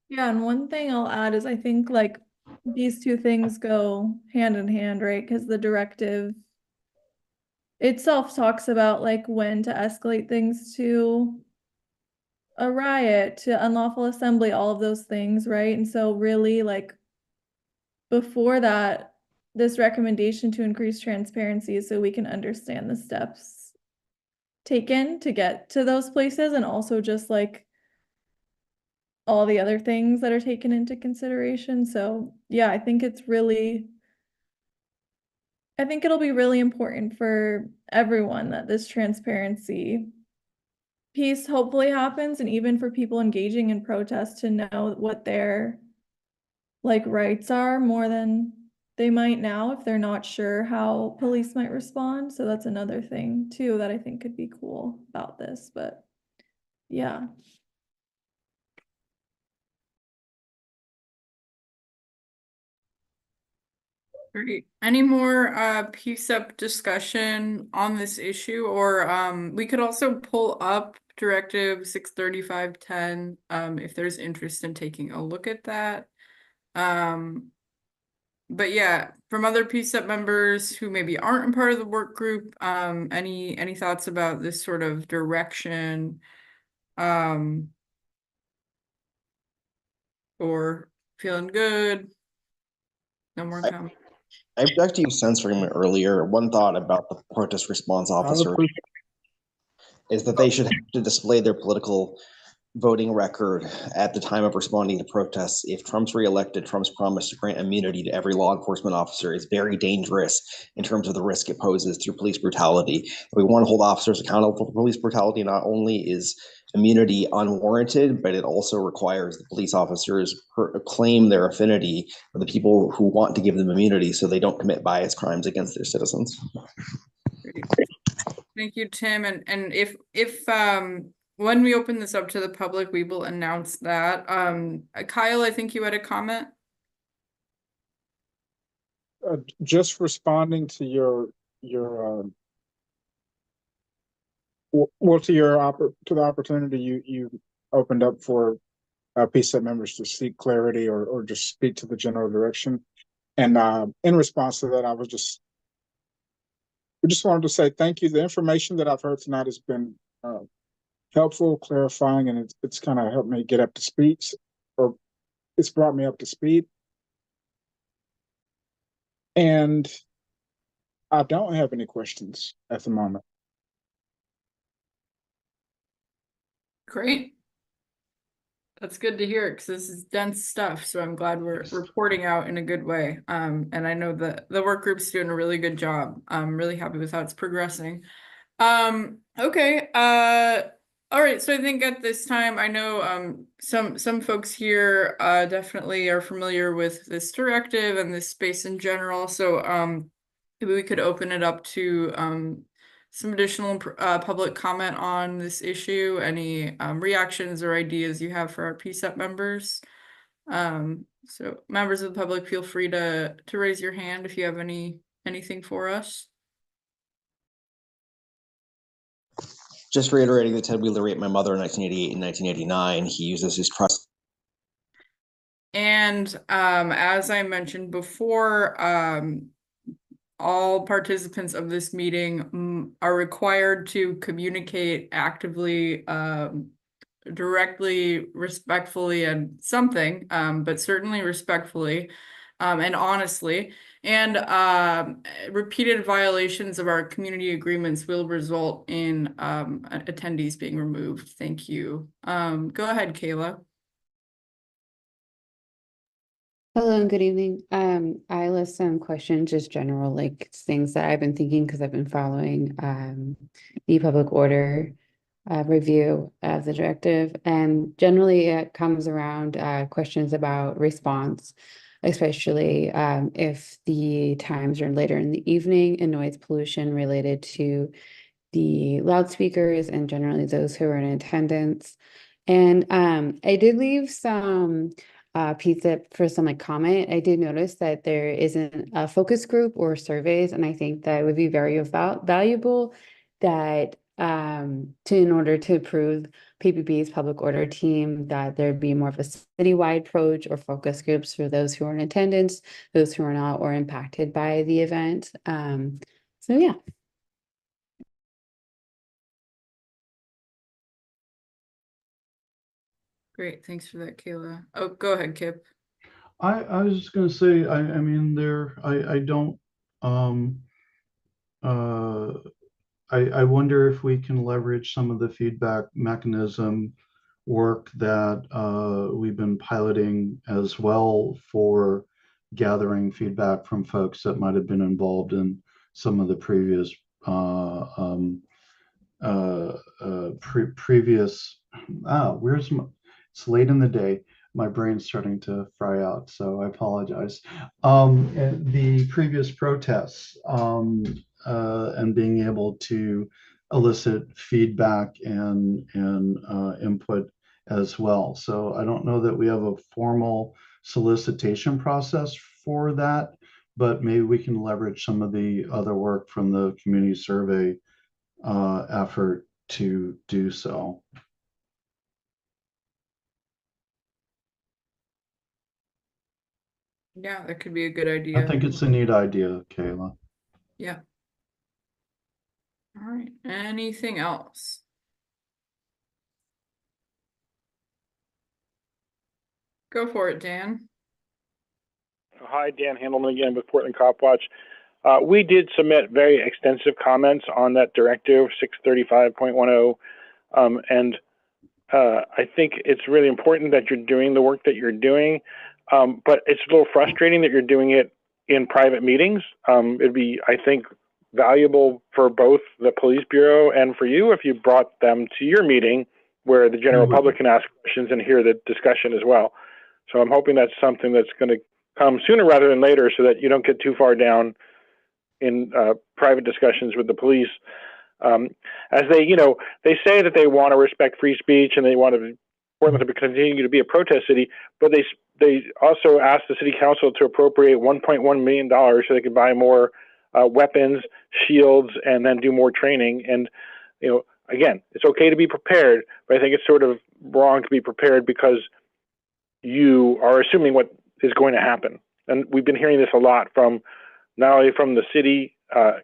Yeah, and one thing I'll add is I think like these two things go hand in hand, right? Because the directive itself talks about like when to escalate things to a riot, to unlawful assembly, all of those things, right? And so really like before that, this recommendation to increase transparency so we can understand the steps taken to get to those places, and also just like all the other things that are taken into consideration. So yeah, I think it'll be really important for everyone that this transparency piece hopefully happens, and even for people engaging in protest to know what their like rights are more than they might now if they're not sure how police might respond. So that's another thing too that I think could be cool about this, but yeah. Great. Any more PCCEP discussion on this issue, or we could also pull up Directive 63510 if there's interest in taking a look at that. But yeah, from other PCCEP members who maybe aren't a part of the work group, any thoughts about this sort of direction? Or feeling good? No more comment. I object to you censoring me earlier. One thought about the protest response officer is that they should have to display their political voting record at the time of responding to protests. If Trump's reelected, Trump's promise to grant immunity to every law enforcement officer is very dangerous in terms of the risk it poses through police brutality. If we want to hold officers accountable for police brutality, not only is immunity unwarranted, but it also requires the police officers claim their affinity for the people who want to give them immunity so they don't commit bias crimes against their citizens. Great. Thank you, Tim. And if when we open this up to the public, we will announce that. Kyle, I think you had a comment. Just responding to your to the opportunity you opened up for PCCEP members to seek clarity or just speak to the general direction. And in response to that, I just wanted to say thank you. The information that I've heard tonight has been helpful, clarifying, and it's kind of helped me get up to speed, or it's brought me up to speed. And I don't have any questions at the moment. Great. That's good to hear, because this is dense stuff. So I'm glad we're reporting out in a good way. And I know that the work group's doing a really good job. I'm really happy with how it's progressing. Okay. All right. So I think at this time, I know some folks here definitely are familiar with this directive and this space in general. So maybe we could open it up to some additional public comment on this issue, any reactions or ideas you have for our PCCEP members. So members of the public, feel free to raise your hand if you have anything for us. Just reiterating that Ted Wheeler raped my mother in 1988 and 1989. He uses his trust. And as I mentioned before, all participants of this meeting are required to communicate actively directly, respectfully, and something, but certainly respectfully, and honestly. And repeated violations of our community agreements will result in attendees being removed. Thank you. Go ahead, Kayla. Hello and good evening. I list some questions, just general, like things that I've been thinking because I've been following the public order review of the directive, and generally it comes around questions about response, especially if the times are later in the evening and noise pollution related to the loudspeakers and generally those who are in attendance. And I did leave some pizza for some like comment. I did notice that there isn't a focus group or surveys, and I think that would be very valuable that in order to approve PPB's public order team, that there'd be more of a citywide approach or focus groups for those who are in attendance, those who are not or impacted by the event. So yeah. Great, thanks for that, Kayla. Oh, go ahead, Kip. I was just gonna say, I mean, I don't, I wonder if we can leverage some of the feedback mechanism work that we've been piloting as well for gathering feedback from folks that might have been involved in some of the previous previous it's late in the day, my brain's starting to fry out, so I apologize. And the previous protests, and being able to elicit feedback and input as well. So I don't know that we have a formal solicitation process for that, but maybe we can leverage some of the other work from the community survey effort to do so. Yeah, that could be a good idea. I think it's a neat idea, Kayla. Yeah. All right, anything else? Go for it, Dan. Hi, Dan Handelman again with Portland Cop Watch. We did submit very extensive comments on that directive 635.10. And I think it's really important that you're doing the work that you're doing. But it's a little frustrating that you're doing it in private meetings. It'd be, I think, valuable for both the police bureau and for you if you brought them to your meeting where the general public can ask questions and hear the discussion as well. So I'm hoping that's something that's going to come sooner rather than later so that you don't get too far down in private discussions with the police. As they, they say that they want to respect free speech and they want Portland to continue to be a protest city, but they also asked the city council to appropriate $1.1 million so they could buy more weapons, shields, and then do more training. And, again, it's okay to be prepared, but I think it's sort of wrong to be prepared because you are assuming what is going to happen. And we've been hearing this a lot from not only from the city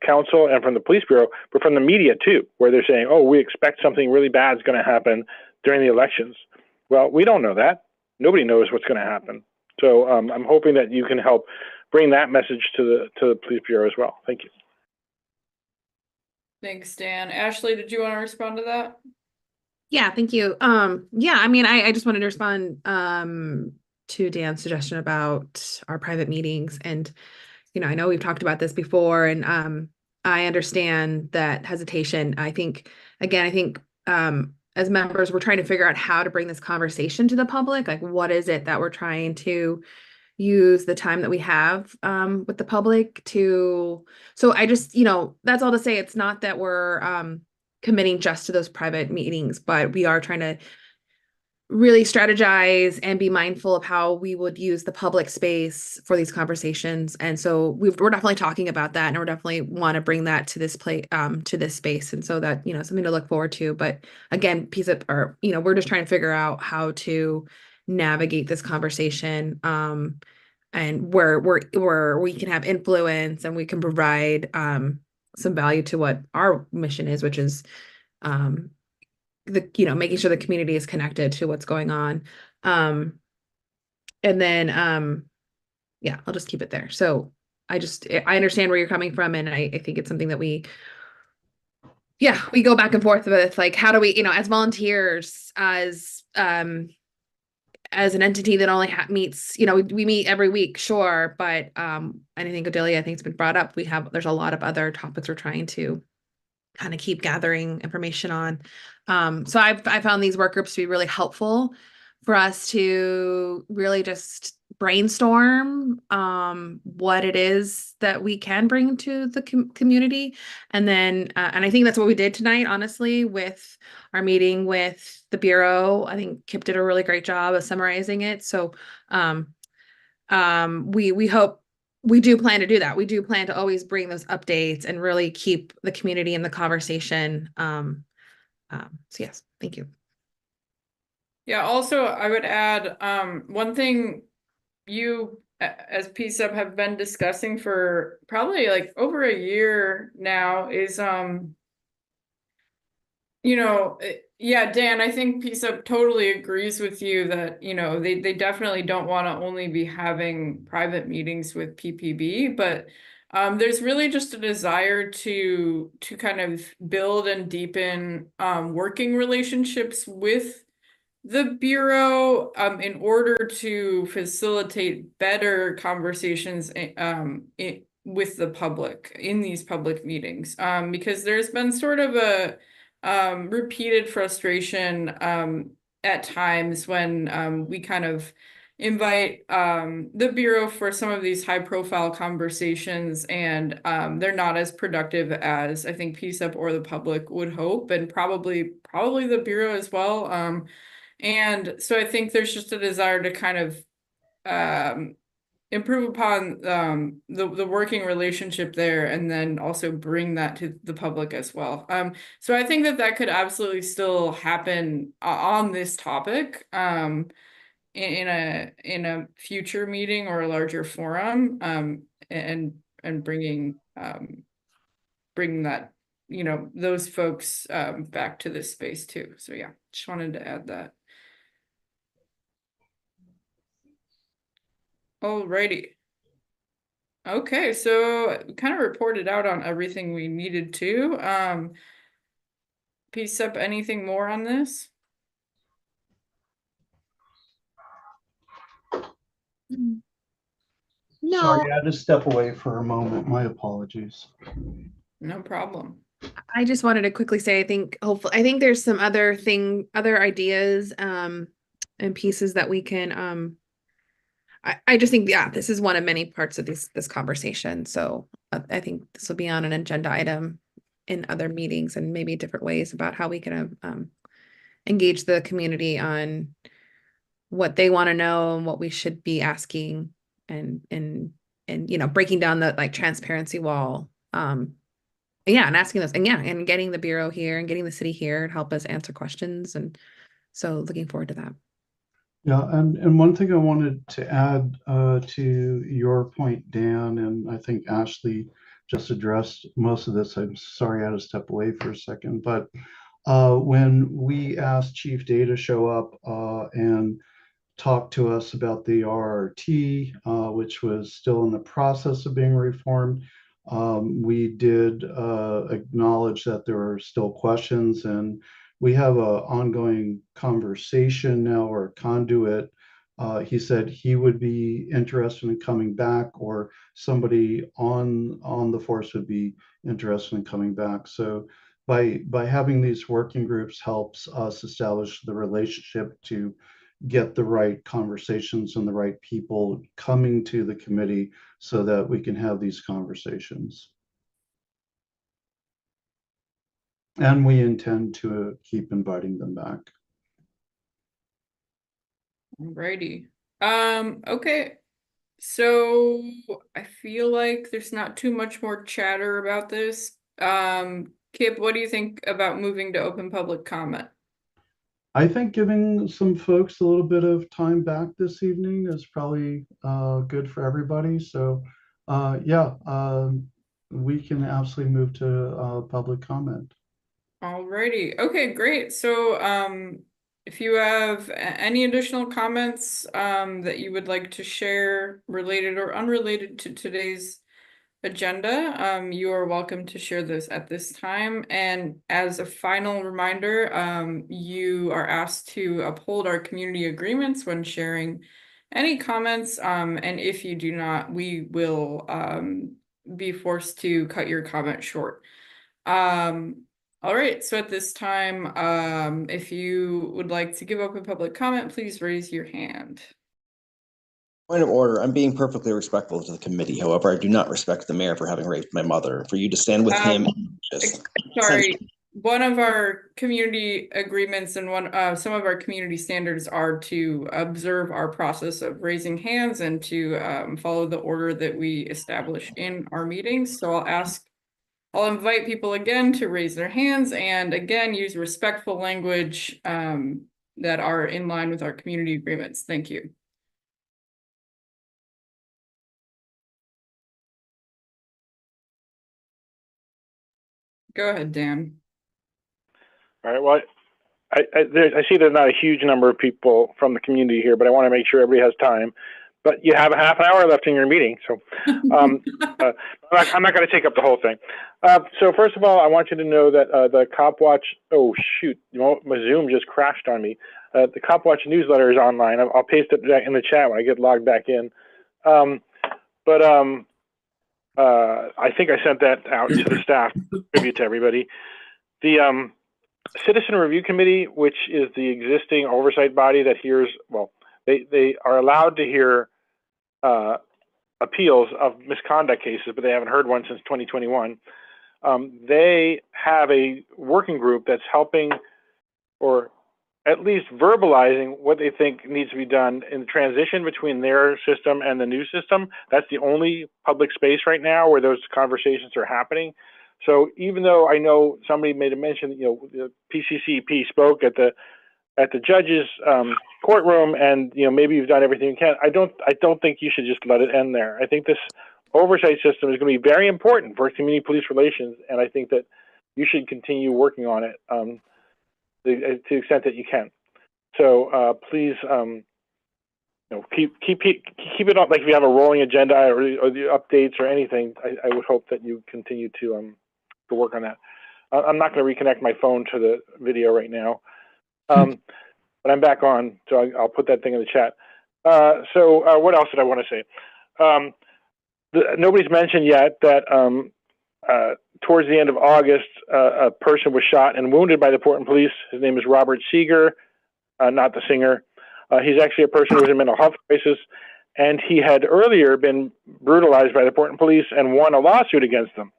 council and from the police bureau, but from the media too, where they're saying, oh, we expect something really bad is going to happen during the elections. Well, we don't know that. Nobody knows what's going to happen. So I'm hoping that you can help bring that message to the police bureau as well. Thank you. Thanks, Dan. Ashley, did you want to respond to that? Yeah, thank you. Yeah, I mean, I just wanted to respond to Dan's suggestion about our private meetings. And, I know we've talked about this before, and I understand that hesitation. I think as members, we're trying to figure out how to bring this conversation to the public. Like, what is it that we're trying to use the time that we have with the public to, so I just, that's all to say, it's not that we're committing just to those private meetings, but we are trying to really strategize and be mindful of how we would use the public space for these conversations. And so we're definitely talking about that, and we're definitely want to bring that to this to this space. And so that, something to look forward to. But again, we're just trying to figure out how to navigate this conversation and where we can have influence and we can provide some value to what our mission is, which is making sure the community is connected to what's going on. And then, yeah, I'll just keep it there. So I understand where you're coming from, and I think it's something that we go back and forth with, like, how do we, as volunteers, as an entity that only meets, we meet every week, sure, but and I think Adelia, I think it's been brought up, there's a lot of other topics we're trying to kind of keep gathering information on. So I found these work groups to be really helpful for us to really just brainstorm what it is that we can bring to the community. And then, and I think that's what we did tonight, honestly, with our meeting with the Bureau. I think Kip did a really great job of summarizing it. So we hope, we do plan to do that. We do plan to always bring those updates and really keep the community in the conversation. So yes, thank you. Yeah, also I would add, one thing you as PCCEP have been discussing for probably like over a year now is, yeah, Dan, I think PCCEP totally agrees with you that, they definitely don't want to only be having private meetings with PPB, but there's really just a desire to kind of build and deepen working relationships with the Bureau in order to facilitate better conversations with the public in these public meetings, because there's been sort of a repeated frustration at times when we kind of invite the Bureau for some of these high profile conversations, and they're not as productive as I think PCCEP or the public would hope, and probably the Bureau as well. And so I think there's just a desire to kind of improve upon the working relationship there, and then also bring that to the public as well. So I think that could absolutely still happen on this topic in a future meeting or a larger forum, and bringing that, those folks back to this space too. So yeah, just wanted to add that. Alrighty. Okay, so we kind of reported out on everything we needed to. PCCEP, anything more on this? No, Sorry, I had to step away for a moment. My apologies. No problem. I just wanted to quickly say, I think there's some other ideas and pieces that we can I just think, yeah, this is one of many parts of this conversation. So I think this will be on an agenda item in other meetings, and maybe different ways about how we can engage the community on what they want to know and what we should be asking, and breaking down the like transparency wall. Yeah, and asking those, and getting the Bureau here and getting the city here to help us answer questions. And so looking forward to that. Yeah, and one thing I wanted to add to your point, Dan, and I think Ashley just addressed most of this. I'm sorry I had to step away for a second, but when we asked Chief Day to show up and talk to us about the RRT, which was still in the process of being reformed, we did acknowledge that there are still questions, and we have an ongoing conversation now, or conduit. He said he would be interested in coming back, or somebody on the force would be interested in coming back. So by having these working groups helps us establish the relationship to get the right conversations and the right people coming to the committee so that we can have these conversations. And we intend to keep inviting them back. Alrighty. Okay. So I feel like there's not too much more chatter about this. Kip, what do you think about moving to open public comment? I think giving some folks a little bit of time back this evening is probably good for everybody. So yeah, we can absolutely move to public comment. Alrighty. Okay, great. So, if you have any additional comments, that you would like to share related or unrelated to today's agenda, you are welcome to share this at this time. And as a final reminder, you are asked to uphold our community agreements when sharing any comments. And if you do not, we will be forced to cut your comment short. All right, so at this time, if you would like to give up a public comment, please raise your hand. Point of order, I'm being perfectly respectful to the committee. However, I do not respect the mayor for having raped my mother. For you to stand with him, Sorry, one of our community agreements and some of our community standards are to observe our process of raising hands and to follow the order that we establish in our meetings. So I'll invite people again to raise their hands and again use respectful language that are in line with our community agreements. Thank you. Go ahead, Dan. All right. Well, I see there's not a huge number of people from the community here, but I want to make sure everybody has time. But you have a half an hour left in your meeting, so I'm not going to take up the whole thing. So first of all, I want you to know that the Cop Watch. Oh shoot! My Zoom just crashed on me. The Cop Watch newsletter is online. I'll paste it in the chat when I get logged back in. I think I sent that out to the staff, tribute to everybody. The Citizen Review Committee, which is the existing oversight body that hears, well, they are allowed to hear appeals of misconduct cases, but they haven't heard one since 2021. They have a working group that's helping, or at least verbalizing what they think needs to be done in the transition between their system and the new system. That's the only public space right now where those conversations are happening. So even though I know somebody made a mention, the PCCEP spoke at the judge's courtroom, and maybe you've done everything you can. I don't think you should just let it end there. I think this oversight system is going to be very important for community police relations, and I think that you should continue working on it to the extent that you can. So please, keep it up. Like if you have a rolling agenda or the updates or anything, I would hope that you continue to work on that. I'm not going to reconnect my phone to the video right now. But I'm back on, so I'll put that thing in the chat. So what else did I want to say? Nobody's mentioned yet that towards the end of August, a person was shot and wounded by the Portland police. His name is Robert Seeger, not the singer. He's actually a person who was in mental health crisis, and he had earlier been brutalized by the Portland police and won a lawsuit against them.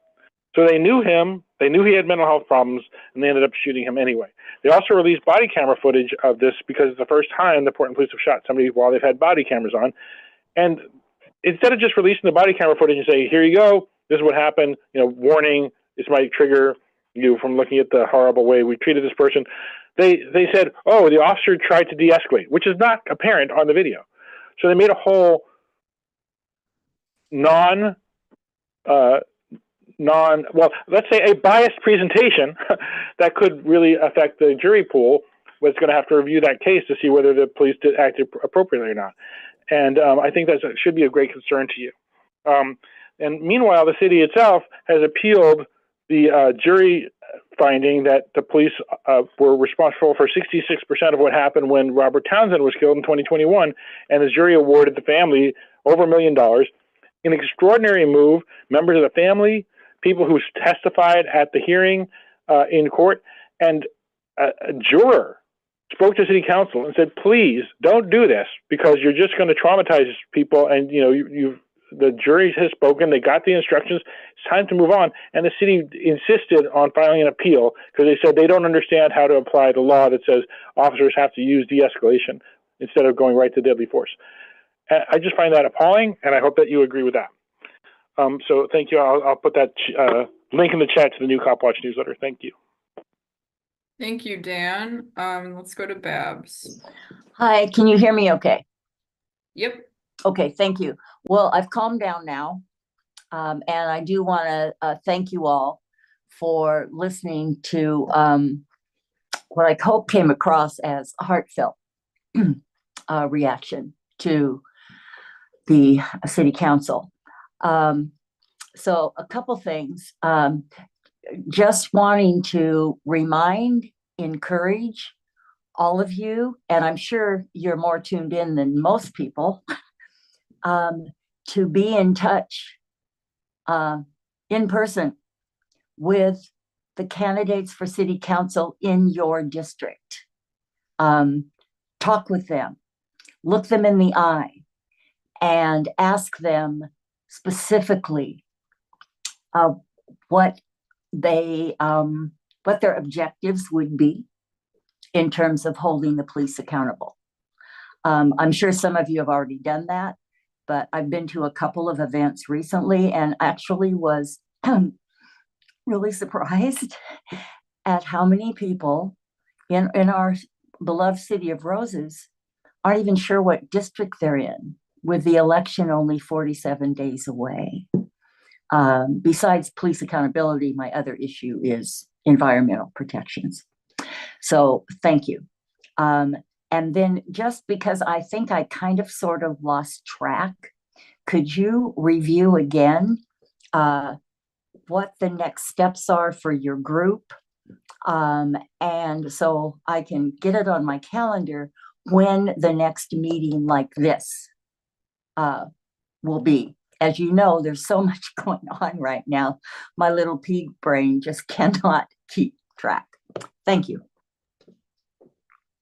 So they knew him, they knew he had mental health problems, and they ended up shooting him anyway. They also released body camera footage of this because it's the first time the Portland police have shot somebody while they've had body cameras on. And instead of just releasing the body camera footage and say, here you go, this is what happened, warning, this might trigger you from looking at the horrible way we treated this person. They said, oh, the officer tried to de-escalate, which is not apparent on the video. So they made a whole let's say a biased presentation that could really affect the jury pool, was going to have to review that case to see whether the police did act appropriately or not. And I think that should be a great concern to you. And meanwhile, the city itself has appealed the jury finding that the police were responsible for 66% of what happened when Robert Townsend was killed in 2021, and the jury awarded the family over $1 million. An extraordinary move. Members of the family, people who testified at the hearing in court, and a juror spoke to city council and said, please don't do this because you're just going to traumatize people. And the jury has spoken, they got the instructions, it's time to move on. And the city insisted on filing an appeal because they said they don't understand how to apply the law that says officers have to use de-escalation instead of going right to deadly force. I just find that appalling, and I hope that you agree with that. So thank you. I'll put that link in the chat to the new Cop Watch newsletter. Thank you. Thank you, Dan. Let's go to Babs. Hi, can you hear me okay? Yep. Okay, thank you. Well, I've calmed down now. And I do want to thank you all for listening to what I hope came across as a heartfelt reaction to the city council. So a couple things. Just wanting to remind, encourage all of you, and I'm sure you're more tuned in than most people, to be in touch in person with the candidates for city council in your district. Talk with them, look them in the eye, and ask them specifically what their objectives would be in terms of holding the police accountable. I'm sure some of you have already done that, but I've been to a couple of events recently and actually was really surprised at how many people in our beloved city of Roses aren't even sure what district they're in, with the election only 47 days away. Besides police accountability, my other issue is environmental protections. So thank you. And then just because I think I kind of sort of lost track, could you review again what the next steps are for your group? And so I can get it on my calendar when the next meeting like this will be. As you know, there's so much going on right now. My little pig brain just cannot keep track. Thank you.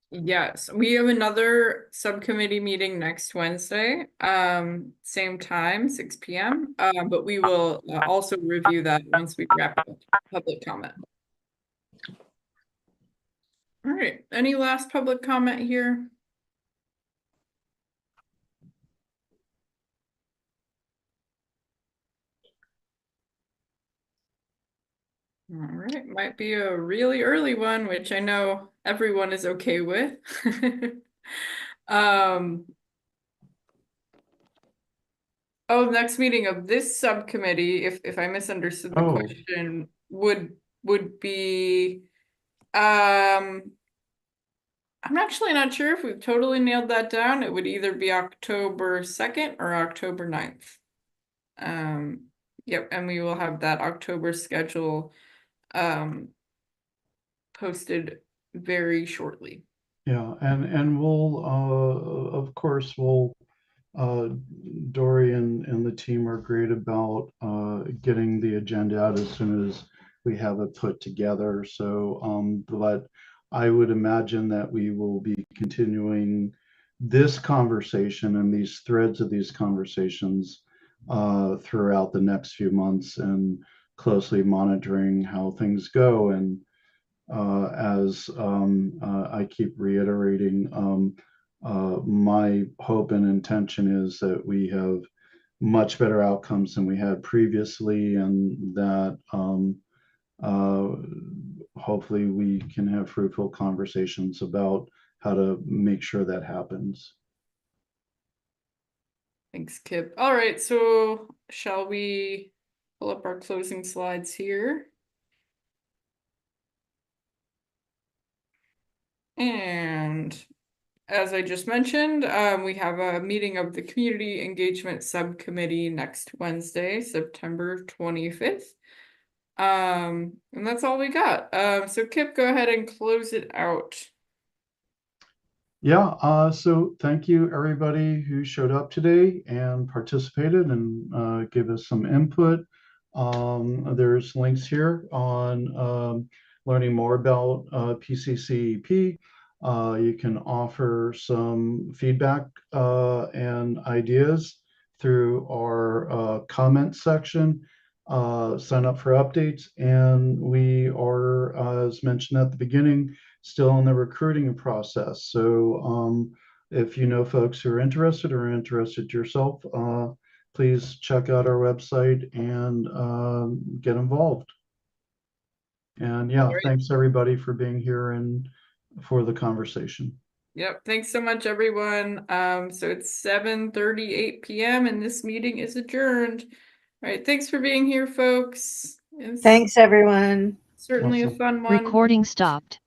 Yes, we have another subcommittee meeting next Wednesday, same time, 6 p.m. But we will also review that once we wrap up public comment. All right, any last public comment here? All right, might be a really early one, which I know everyone is okay with. Oh, next meeting of this subcommittee, if I misunderstood the question, would be I'm actually not sure if we've totally nailed that down. It would either be October 2nd or October 9th. Yep, and we will have that October schedule posted very shortly. Yeah, and we'll of course Dory and the team are great about getting the agenda out as soon as we have it put together. So but I would imagine that we will be continuing this conversation and these threads of these conversations throughout the next few months, and closely monitoring how things go. And as I keep reiterating, my hope and intention is that we have much better outcomes than we had previously, and that hopefully we can have fruitful conversations about how to make sure that happens. Thanks, Kip. All right, so shall we pull up our closing slides here? And as I just mentioned, we have a meeting of the Community Engagement Subcommittee next Wednesday, September 25th. And that's all we got. So Kip, go ahead and close it out. Yeah, so thank you everybody who showed up today and participated and gave us some input. There's links here on learning more about PCCEP. You can offer some feedback and ideas through our comment section. Sign up for updates, and we are, as mentioned at the beginning, still in the recruiting process. So if you know folks who are interested or interested yourself, please check out our website and get involved. And yeah, thanks everybody for being here and for the conversation. Yep, thanks so much everyone. So it's 7:38 p.m. and this meeting is adjourned. All right, thanks for being here, folks. It's Thanks, everyone. certainly a Awesome. fun one. Recording stopped.